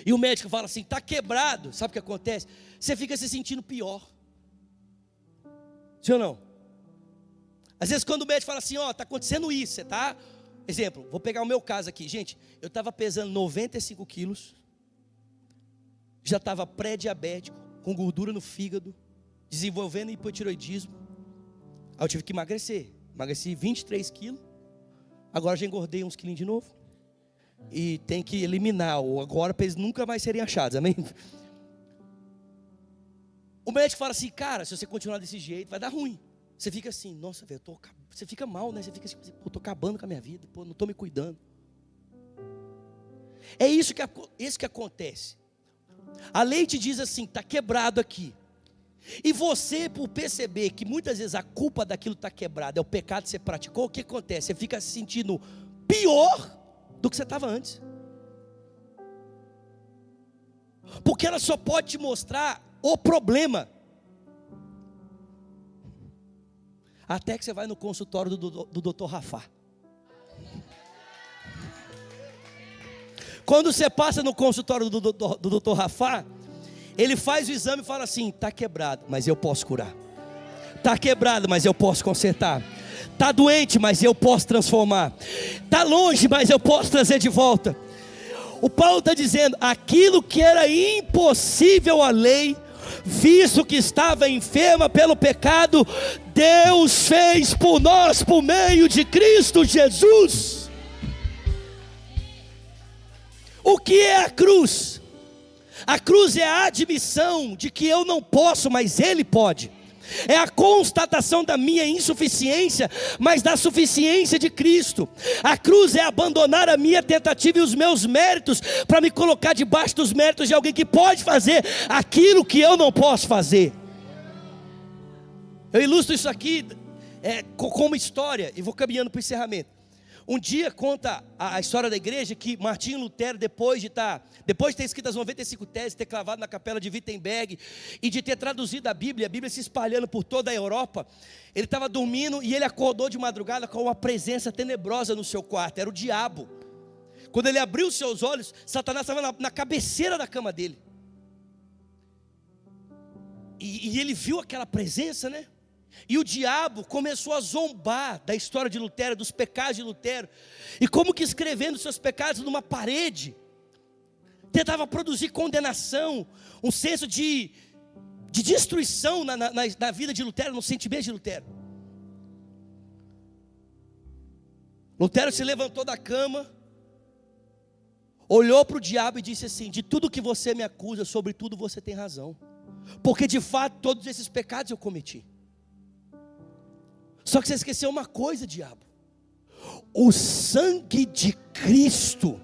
e o médico fala assim, está quebrado, sabe o que acontece? Você fica se sentindo pior. Sim ou não? Às vezes quando o médico fala assim, ó, está acontecendo isso, você está... Exemplo, vou pegar o meu caso aqui. Gente, eu estava pesando 95 quilos, já estava pré-diabético, com gordura no fígado, desenvolvendo hipotiroidismo. Aí eu tive que emagrecer. Emagreci 23 quilos. Agora já engordei uns quilinhos de novo. E tem que eliminar, ou agora para eles nunca mais serem achados, amém? O médico fala assim, cara, se você continuar desse jeito, vai dar ruim. Você fica assim, nossa, velho, você fica mal, né? Você fica assim, pô, estou acabando com a minha vida, pô, não estou me cuidando. É isso que acontece. A lei te diz assim, está quebrado aqui. E você, por perceber que muitas vezes a culpa daquilo que está quebrado é o pecado que você praticou, o que acontece? Você fica se sentindo pior do que você estava antes. Porque ela só pode te mostrar o problema. Até que você vai no consultório do Dr. Rafá. Quando você passa no consultório do Dr. Rafá, ele faz o exame e fala assim, está quebrado, mas eu posso curar. Está quebrado, mas eu posso consertar. Está doente, mas eu posso transformar. Está longe, mas eu posso trazer de volta. O Paulo está dizendo, aquilo que era impossível à lei, visto que estava enferma pelo pecado, Deus fez por nós, por meio de Cristo Jesus. O que é a cruz? A cruz é a admissão de que eu não posso, mas Ele pode. É a constatação da minha insuficiência, mas da suficiência de Cristo. A cruz é abandonar a minha tentativa e os meus méritos, para me colocar debaixo dos méritos de alguém que pode fazer aquilo que eu não posso fazer. Eu ilustro isso aqui como história, e vou caminhando para o encerramento. Um dia conta a história da igreja que Martinho Lutero, depois de ter escrito as 95 teses, ter clavado na capela de Wittenberg e de ter traduzido a Bíblia se espalhando por toda a Europa, ele estava dormindo e ele acordou de madrugada com uma presença tenebrosa no seu quarto, era o diabo. Quando ele abriu os seus olhos, Satanás estava na cabeceira da cama dele. E ele viu aquela presença, né? E o diabo começou a zombar da história de Lutero, dos pecados de Lutero. E como que escrevendo seus pecados numa parede, tentava produzir condenação, um senso de destruição na vida de Lutero, no sentimento de Lutero. Lutero se levantou da cama, olhou para o diabo e disse assim: de tudo que você me acusa, sobre tudo você tem razão, porque de fato todos esses pecados eu cometi. Só que você esqueceu uma coisa, diabo: o sangue de Cristo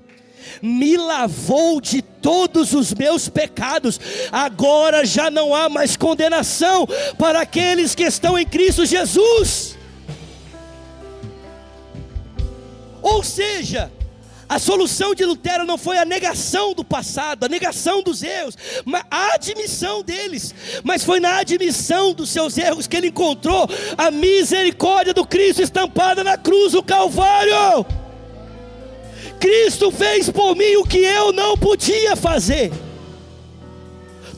me lavou de todos os meus pecados. Agora já não há mais condenação para aqueles que estão em Cristo Jesus. Ou seja, a solução de Lutero não foi a negação do passado, a negação dos erros, mas a admissão deles, mas foi na admissão dos seus erros que ele encontrou a misericórdia do Cristo estampada na cruz do Calvário. Cristo fez por mim o que eu não podia fazer.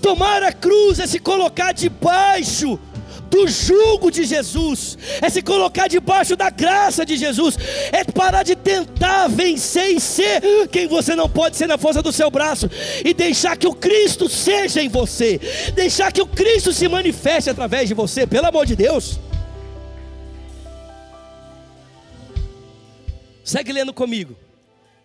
Tomar a cruz é se colocar debaixo do jugo de Jesus, é se colocar debaixo da graça de Jesus, é parar de tentar vencer e ser quem você não pode ser na força do seu braço, e deixar que o Cristo seja em você, deixar que o Cristo se manifeste através de você, pelo amor de Deus. Segue lendo comigo.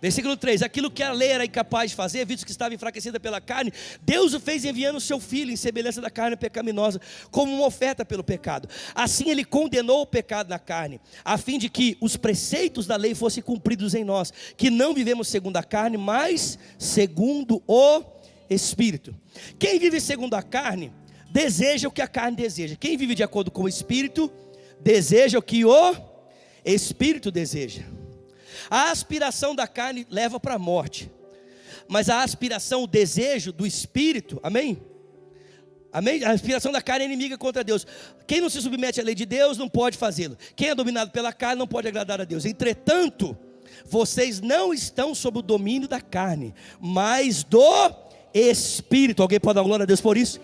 Versículo 3: aquilo que a lei era incapaz de fazer, visto que estava enfraquecida pela carne, Deus o fez enviando o seu Filho em semelhança da carne pecaminosa, como uma oferta pelo pecado. Assim ele condenou o pecado na carne, a fim de que os preceitos da lei fossem cumpridos em nós, que não vivemos segundo a carne, mas segundo o Espírito. Quem vive segundo a carne, deseja o que a carne deseja. Quem vive de acordo com o Espírito, deseja o que o Espírito deseja. A aspiração da carne leva para a morte, mas a aspiração, o desejo do Espírito, amém? Amém? A aspiração da carne é inimiga contra Deus. Quem não se submete à lei de Deus não pode fazê-lo. Quem é dominado pela carne não pode agradar a Deus. Entretanto, vocês não estão sob o domínio da carne, mas do Espírito. Alguém pode dar glória a Deus por isso?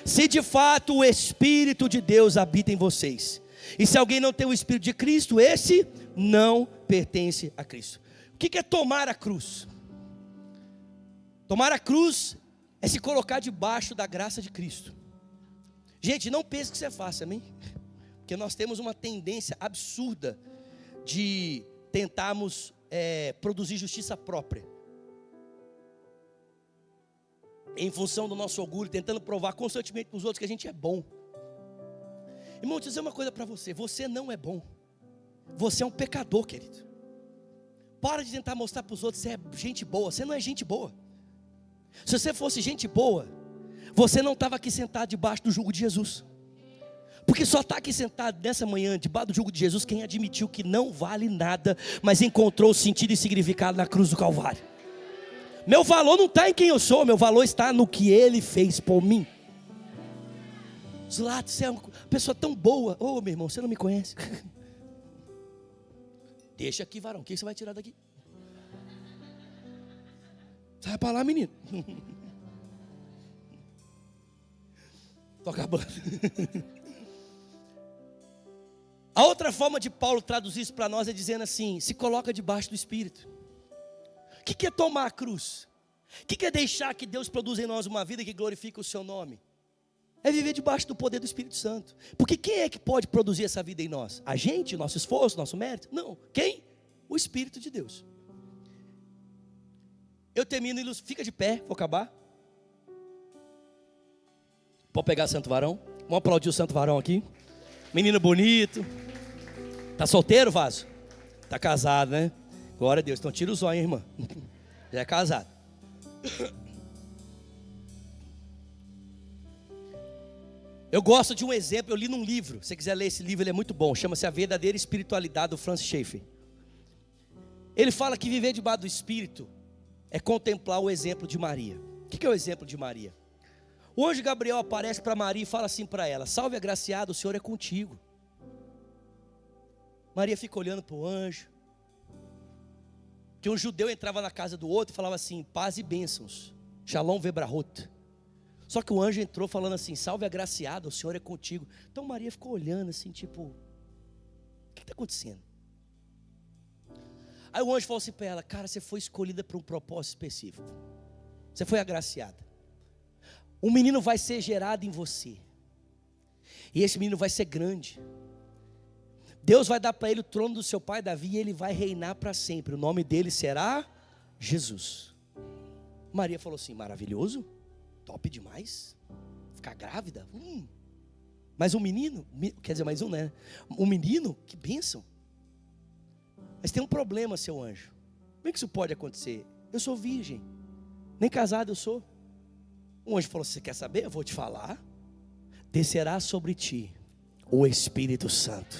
Se de fato o Espírito de Deus habita em vocês, e se alguém não tem o Espírito de Cristo, esse não pertence a Cristo. O que é tomar a cruz? Tomar a cruz é se colocar debaixo da graça de Cristo. Gente, não pense que isso é fácil, amém? Porque nós temos uma tendência absurda de tentarmos produzir justiça própria, em função do nosso orgulho, tentando provar constantemente para os outros que a gente é bom. Irmão, vou dizer uma coisa para você: você não é bom, você é um pecador, querido. Para de tentar mostrar para os outros que você é gente boa. Você não é gente boa. Se você fosse gente boa, você não estava aqui sentado debaixo do jugo de Jesus. Porque só está aqui sentado nessa manhã debaixo do jugo de Jesus quem admitiu que não vale nada, mas encontrou sentido e significado na cruz do Calvário. Meu valor não está em quem eu sou, meu valor está no que Ele fez por mim. Lá, você é uma pessoa tão boa. Ô, meu irmão, você não me conhece. Deixa aqui, varão. O que você vai tirar daqui? Sai para lá, menino. Estou acabando. A outra forma de Paulo traduzir isso para nós é dizendo assim: se coloca debaixo do Espírito. O que é tomar a cruz? O que é deixar que Deus produza em nós uma vida que glorifica o seu nome? É viver debaixo do poder do Espírito Santo. Porque quem é que pode produzir essa vida em nós? A gente, nosso esforço, nosso mérito? Não. Quem? O Espírito de Deus. Eu termino, fica de pé, vou acabar. Pode pegar santo varão. Vamos aplaudir o santo varão aqui. Menino bonito. Tá solteiro, vaso? Tá casado, né? Glória a Deus. Então tira o zóio, hein, irmã. Já é casado. Eu gosto de um exemplo, eu li num livro. Se você quiser ler esse livro, ele é muito bom. Chama-se A Verdadeira Espiritualidade, do Francis Schaeffer. Ele fala que viver debaixo do Espírito é contemplar o exemplo de Maria. O que é o exemplo de Maria? O anjo Gabriel aparece para Maria e fala assim para ela: salve agraciada, o Senhor é contigo. Maria fica olhando para o anjo. Que um judeu entrava na casa do outro e falava assim: paz e bênçãos, shalom vebrahot. Só que o anjo entrou falando assim: salve agraciada, o Senhor é contigo. Então Maria ficou olhando assim, tipo, o que está acontecendo? Aí o anjo falou assim para ela: cara, você foi escolhida para um propósito específico. Você foi agraciada. Um menino vai ser gerado em você. E esse menino vai ser grande. Deus vai dar para ele o trono do seu pai Davi, e ele vai reinar para sempre. O nome dele será Jesus. Maria falou assim: maravilhoso, top demais, ficar grávida, mas um menino, quer dizer, mais um, né? Um menino, que bênção. Mas tem um problema, seu anjo. Como é que isso pode acontecer? Eu sou virgem, nem casado eu sou. O anjo falou: você quer saber? Eu vou te falar. Descerá sobre ti o Espírito Santo.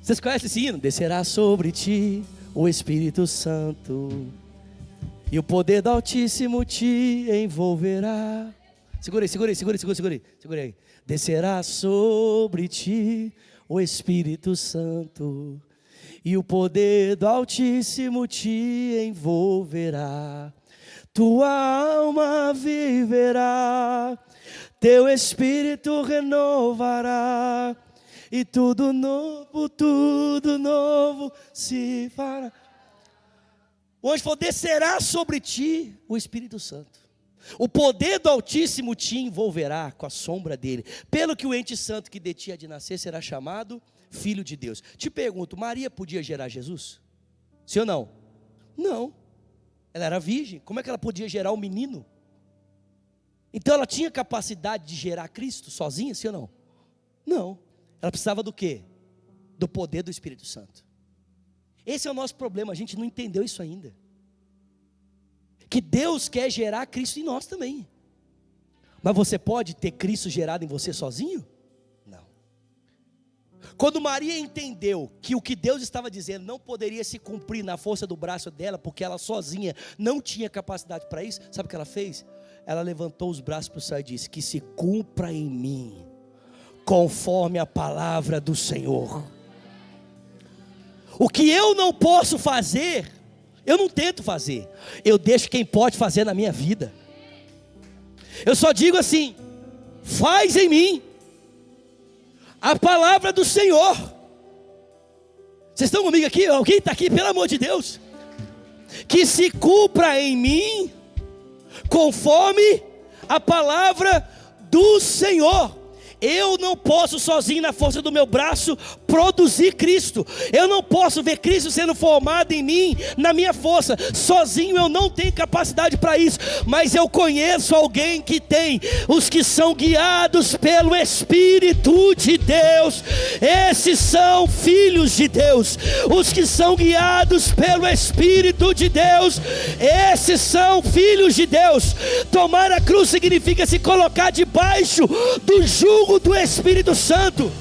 Vocês conhecem esse hino? Descerá sobre ti o Espírito Santo, e o poder do Altíssimo te envolverá. Segura aí. Descerá sobre ti o Espírito Santo, e o poder do Altíssimo te envolverá. Tua alma viverá, teu espírito renovará, e tudo novo se fará. O anjo falou: descerá sobre ti o Espírito Santo, o poder do Altíssimo te envolverá com a sombra dele, pelo que o ente santo que de ti há de nascer será chamado Filho de Deus. Te pergunto, Maria podia gerar Jesus? Sim ou não? Não, ela era virgem, como é que ela podia gerar um menino? Então ela tinha capacidade de gerar Cristo sozinha, sim ou não? Não, ela precisava do quê? Do poder do Espírito Santo. Esse é o nosso problema, a gente não entendeu isso ainda. Que Deus quer gerar Cristo em nós também. Mas você pode ter Cristo gerado em você sozinho? Não. Quando Maria entendeu que o que Deus estava dizendo não poderia se cumprir na força do braço dela, porque ela sozinha não tinha capacidade para isso, sabe o que ela fez? Ela levantou os braços para o céu e disse: que se cumpra em mim conforme a palavra do Senhor. O que eu não posso fazer, eu não tento fazer, eu deixo quem pode fazer na minha vida. Eu só digo assim: faz em mim a palavra do Senhor. Vocês estão comigo aqui? Alguém está aqui, pelo amor de Deus? Que se cumpra em mim conforme a palavra do Senhor. Eu não posso sozinho na força do meu braço produzir Cristo. Eu não posso ver Cristo sendo formado em mim, na minha força. Sozinho eu não tenho capacidade para isso. Mas eu conheço alguém que tem. Os que são guiados pelo Espírito de Deus, esses são filhos de Deus. Os que são guiados pelo Espírito de Deus, esses são filhos de Deus. Tomar a cruz significa se colocar debaixo do jugo do Espírito Santo.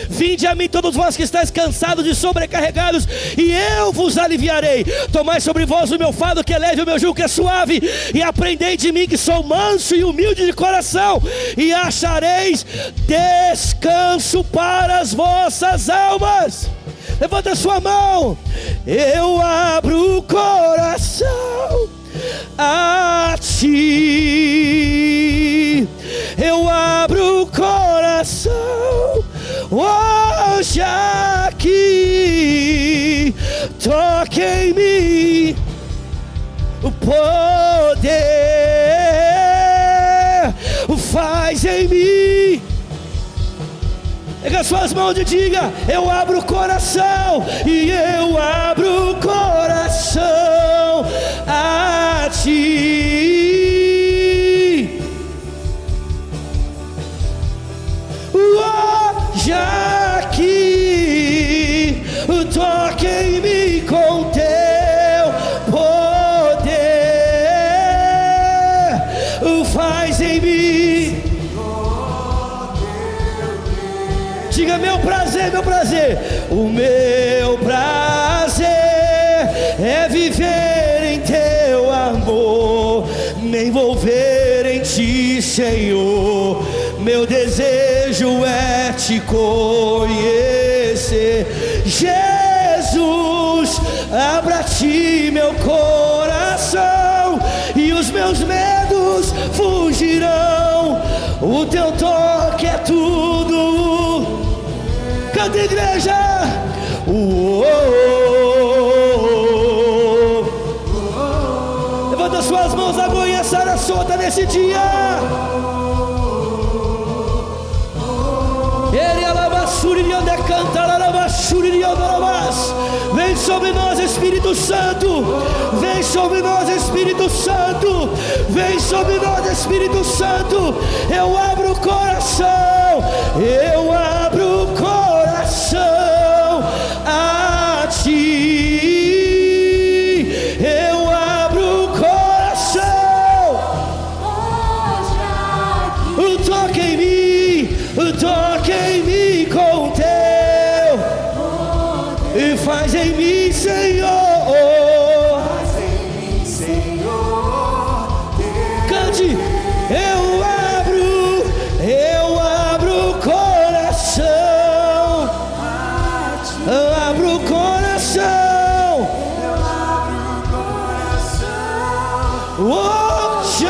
Vinde a mim todos vós que estáis cansados e sobrecarregados, e eu vos aliviarei. Tomai sobre vós o meu fardo que é leve, o meu jugo que é suave, e aprendei de mim que sou manso e humilde de coração, e achareis descanso para as vossas almas. Levanta a sua mão. Eu abro o coração a ti, eu abro o coração hoje aqui. Toque em mim o poder, faz em mim. Pega suas mãos e diga: eu abro o coração, e eu abro o coração a ti. Hoje aqui, toque em mim com teu poder, faz em mim. Diga: meu prazer, meu prazer. O meu prazer é viver em teu amor, me envolver em ti, Senhor. Meu desejo é te conhecer, Jesus. Abra a ti meu coração, e os meus medos fugirão. O teu toque é tudo. Canta, igreja. Levanta suas mãos, a goiânia será solta nesse dia. Ele alabassuri de onde canta, alabassuri de onde alabas. Vem sobre sobre nós, Espírito Santo. Vem sobre nós, Espírito Santo. Vem sobre nós, Espírito Santo. Eu abro o coração. Eu abro o coração a ti. Eu abro o coração. Toca em mim. Toca em mim com o teu. E faz em mim, Senhor. Faz em mim, Senhor. Cante. Eu abro o coração. Eu abro o coração. Eu abro o coração. Hoje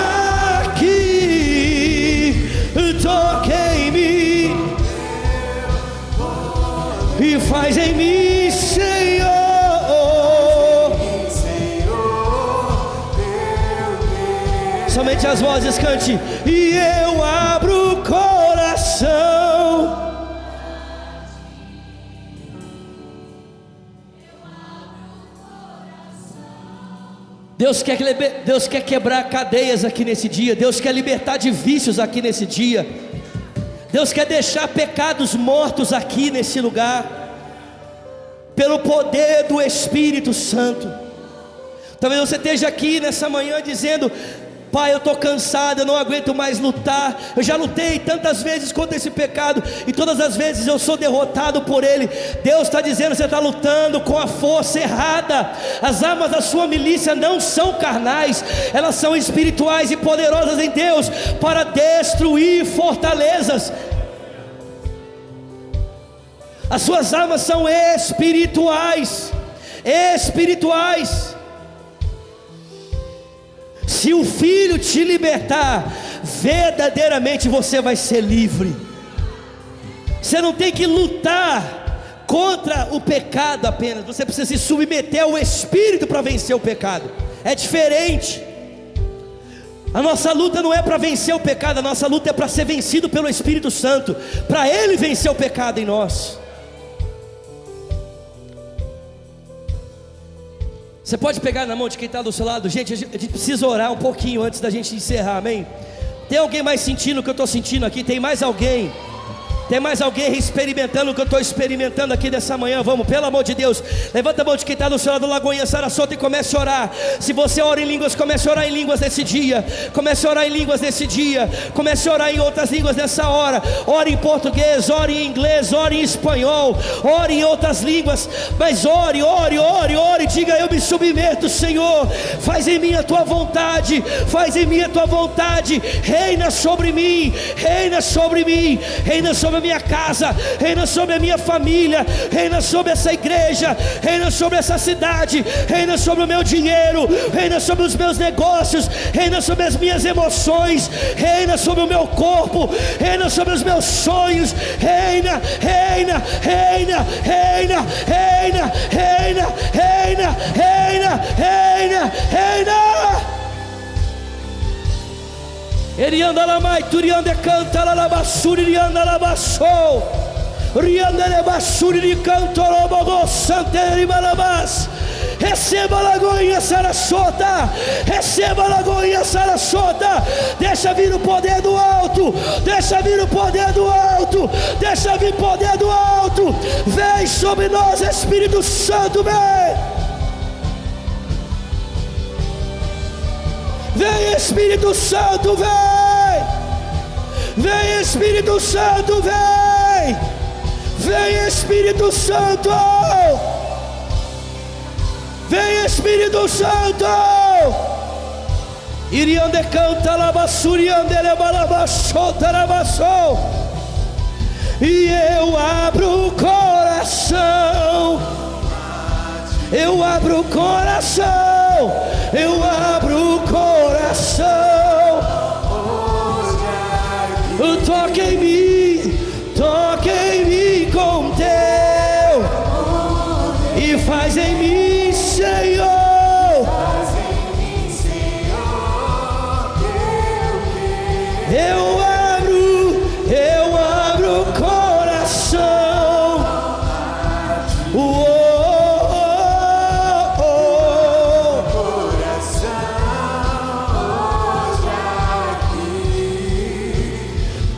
aqui, toca em mim e faz em mim, Senhor. Somente as vozes, cante. E eu abro o coração. Deus quer quebrar cadeias aqui nesse dia. Deus quer libertar de vícios aqui nesse dia. Deus quer deixar pecados mortos aqui nesse lugar, pelo poder do Espírito Santo. Talvez você esteja aqui nessa manhã dizendo: Pai, eu estou cansado, eu não aguento mais lutar. Eu já lutei tantas vezes contra esse pecado, e todas as vezes eu sou derrotado por ele. Deus está dizendo: você está lutando com a força errada. As armas da sua milícia não são carnais, elas são espirituais e poderosas em Deus, para destruir fortalezas. As suas armas são espirituais. Espirituais. Se o Filho te libertar, verdadeiramente você vai ser livre. Você não tem que lutar contra o pecado apenas, você precisa se submeter ao Espírito para vencer o pecado. É diferente. A nossa luta não é para vencer o pecado, a nossa luta é para ser vencido pelo Espírito Santo, para Ele vencer o pecado em nós. Você pode pegar na mão de quem está do seu lado. Gente, a gente precisa orar um pouquinho antes da gente encerrar, amém? Tem alguém mais sentindo o que eu estou sentindo aqui? Tem mais alguém? Tem mais alguém experimentando o que eu estou experimentando aqui nessa manhã? Vamos, pelo amor de Deus, levanta a mão de quem está do seu lado, Lagoinha, Sarasota, e comece a orar. Se você ora em línguas, comece a orar em línguas nesse dia. Comece a orar em línguas nesse dia. Comece a orar em outras línguas nessa hora. Ore em português, ore em inglês, ore em espanhol, ore em outras línguas. Mas ore, ore, ore, ore. Diga: eu me submeto, Senhor. Faz em mim a tua vontade. Faz em mim a tua vontade. Reina sobre mim. Reina sobre mim. Reina sobre a minha casa, reina sobre a minha família, reina sobre essa igreja, reina sobre essa cidade, reina sobre o meu dinheiro, reina sobre os meus negócios, reina sobre as minhas emoções, reina sobre o meu corpo, reina sobre os meus sonhos. Reina, reina, reina, reina, reina, reina, reina, reina, reina, reina. Ele anda lá mais, turianda canta lá na basura, ele anda lá baixou, rianda na basura, ele canta lá bogo santere malabas. Receba a Lagoinha, Sarasota. Receba a Lagoinha, Sarasota. Deixa vir o poder do alto. Deixa vir o poder do alto. Deixa vir o poder do alto. Vem sobre nós, Espírito Santo, vem. Vem, Espírito Santo, vem. Vem, Espírito Santo, vem. Vem, Espírito Santo. Vem, Espírito Santo. Iriande canta labassuriande lebalabachota labassou. E eu abro o coração. Eu abro o coração. Eu abro o coração. Toque em mim. Toque em mim com teu. E faz em mim, Senhor. Eu abro o coração. Oh, oh,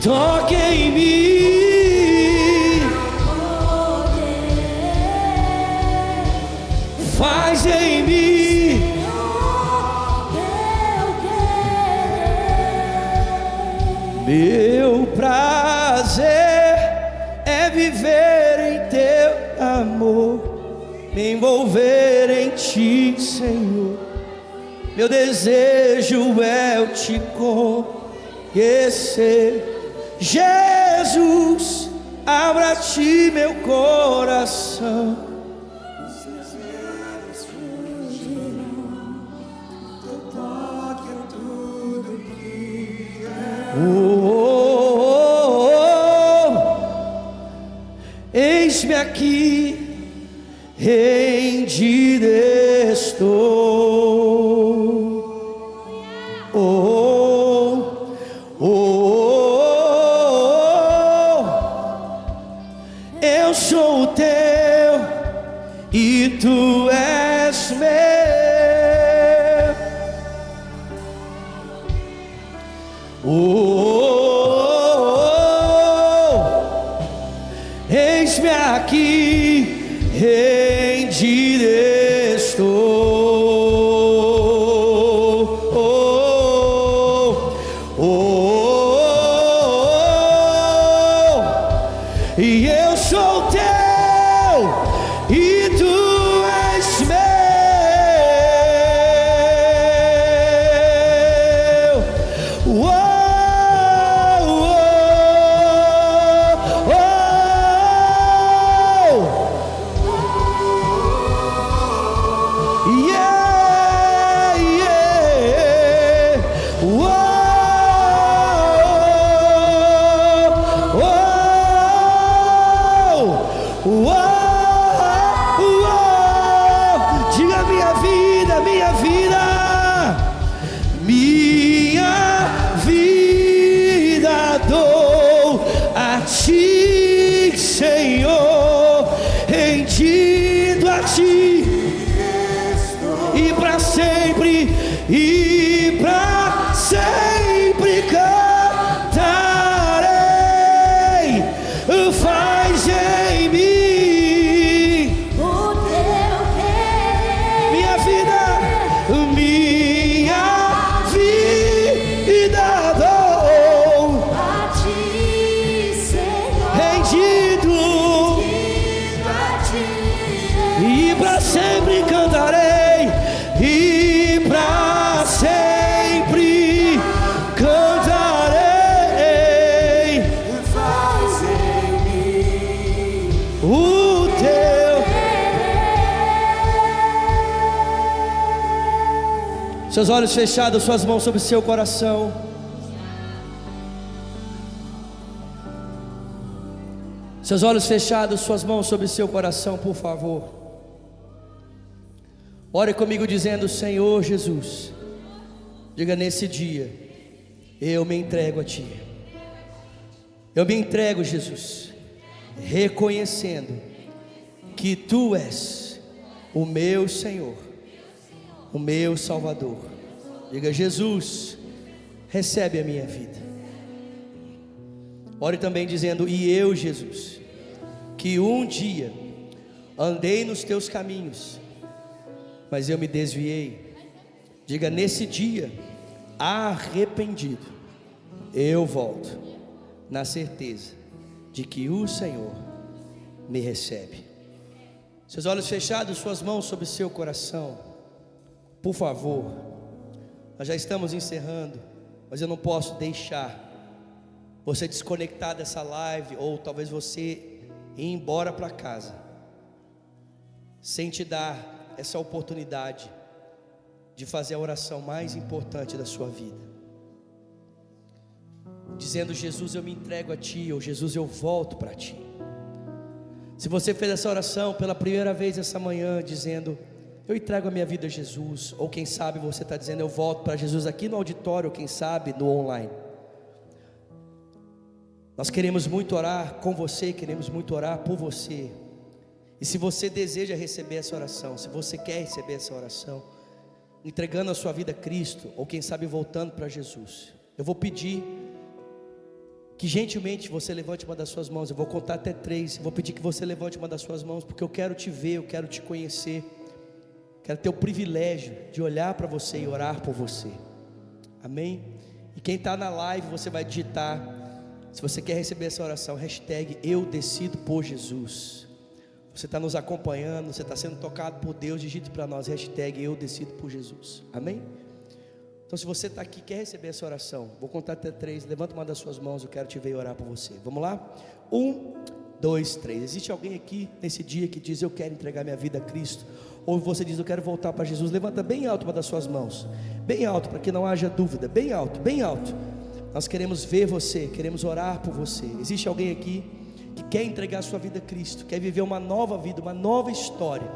toque em mim, faz em mim meu prazer é viver em teu amor, me envolver em ti, Senhor. Meu desejo é eu te conhecer. Jesus, abra a ti meu coração. Eis-me aqui, rendido estou. Eu sou o teu e tu és meu. Eis-me aqui, rendido estou. E eu sou teu e tu és meu. Diga minha vida, minha vida, minha vida dou a ti, Senhor, rendido a ti, e para sempre, e para sempre cantarei. Faz em mim o teu querer, minha vida dou a ti, Senhor, rendido a ti, e para sempre cantarei, e para sempre cantarei. Faz em mim o teu querer. Seus olhos fechados, suas mãos sobre o seu coração. Seus olhos fechados, suas mãos sobre o seu coração, por favor. Ore comigo dizendo: Senhor Jesus, diga nesse dia, eu me entrego a ti. Eu me entrego, Jesus, reconhecendo que tu és o meu Senhor, o meu Salvador. Diga: Jesus, recebe a minha vida. Ore também dizendo: e eu, Jesus, que um dia andei nos teus caminhos, mas eu me desviei. Diga: nesse dia, arrependido, eu volto, na certeza de que o Senhor me recebe. Seus olhos fechados, suas mãos sobre o seu coração. Por favor, nós já estamos encerrando, mas eu não posso deixar você desconectar dessa live, ou talvez você ir embora para casa sem te dar essa oportunidade de fazer a oração mais importante da sua vida, dizendo: Jesus, eu me entrego a ti, ou Jesus, eu volto para ti. Se você fez essa oração pela primeira vez essa manhã, dizendo: eu entrego a minha vida a Jesus, ou quem sabe você está dizendo: eu volto para Jesus, aqui no auditório, ou quem sabe no online, nós queremos muito orar com você, queremos muito orar por você. E se você deseja receber essa oração, se você quer receber essa oração, entregando a sua vida a Cristo, ou quem sabe voltando para Jesus, eu vou pedir que gentilmente você levante uma das suas mãos. Eu vou contar até 3, eu vou pedir que você levante uma das suas mãos, porque eu quero te ver, eu quero te conhecer, quero ter o privilégio de olhar para você e orar por você. Amém? E quem está na live, você vai digitar, se você quer receber essa oração, hashtag eu decido por Jesus. Você está nos acompanhando, você está sendo tocado por Deus, digite para nós, hashtag eu decido por Jesus. Amém? Então se você está aqui e quer receber essa oração, vou contar até 3, levanta uma das suas mãos, eu quero te ver e orar por você. Vamos lá? 1, 2, 3. Existe alguém aqui nesse dia que diz eu quero entregar minha vida a Cristo? Ou você diz eu quero voltar para Jesus? Levanta bem alto uma das suas mãos, bem alto, para que não haja dúvida, bem alto, bem alto. Nós queremos ver você, queremos orar por você. Existe alguém aqui que quer entregar a sua vida a Cristo, quer viver uma nova vida, uma nova história?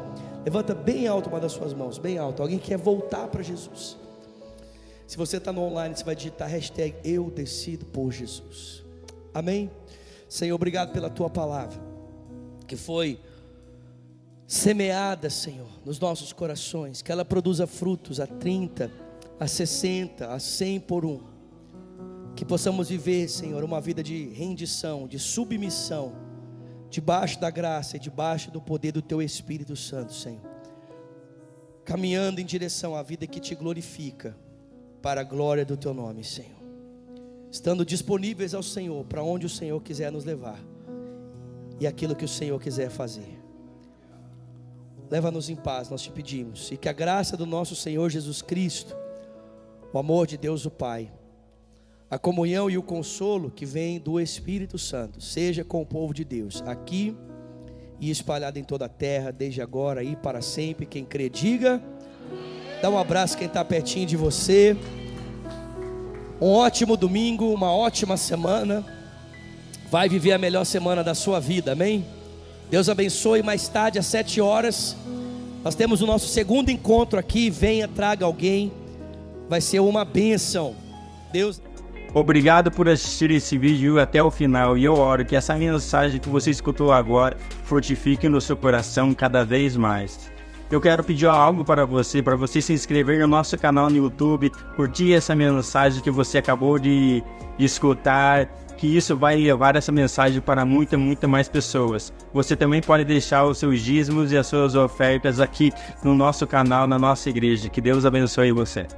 Levanta bem alto uma das suas mãos, bem alto. Alguém que quer voltar para Jesus? Se você está no online, você vai digitar hashtag eu decido por Jesus. Amém? Senhor, obrigado pela tua palavra, que foi semeada, Senhor, nos nossos corações, que ela produza frutos a 30, a 60, a 100 por 1. Que possamos viver, Senhor, uma vida de rendição, de submissão, debaixo da graça e debaixo do poder do teu Espírito Santo, Senhor, caminhando em direção à vida que te glorifica, para a glória do teu nome, Senhor, estando disponíveis ao Senhor, para onde o Senhor quiser nos levar, e aquilo que o Senhor quiser fazer. Leva-nos em paz, nós te pedimos, e que a graça do nosso Senhor Jesus Cristo, o amor de Deus o Pai, a comunhão e o consolo que vem do Espírito Santo, seja com o povo de Deus, aqui e espalhado em toda a terra, desde agora e para sempre. Quem crê, diga. Dá um abraço quem está pertinho de você. Um ótimo domingo, uma ótima semana. Vai viver a melhor semana da sua vida, amém? Deus abençoe. Mais tarde às 7 horas nós temos o nosso segundo encontro aqui. Venha, traga alguém, vai ser uma bênção. Deus... Obrigado por assistir esse vídeo até o final, e eu oro que essa mensagem que você escutou agora frutifique no seu coração cada vez mais. Eu quero pedir algo para você se inscrever no nosso canal no YouTube, curtir essa mensagem que você acabou de escutar, que isso vai levar essa mensagem para muita mais pessoas. Você também pode deixar os seus dízimos e as suas ofertas aqui no nosso canal, na nossa igreja. Que Deus abençoe você.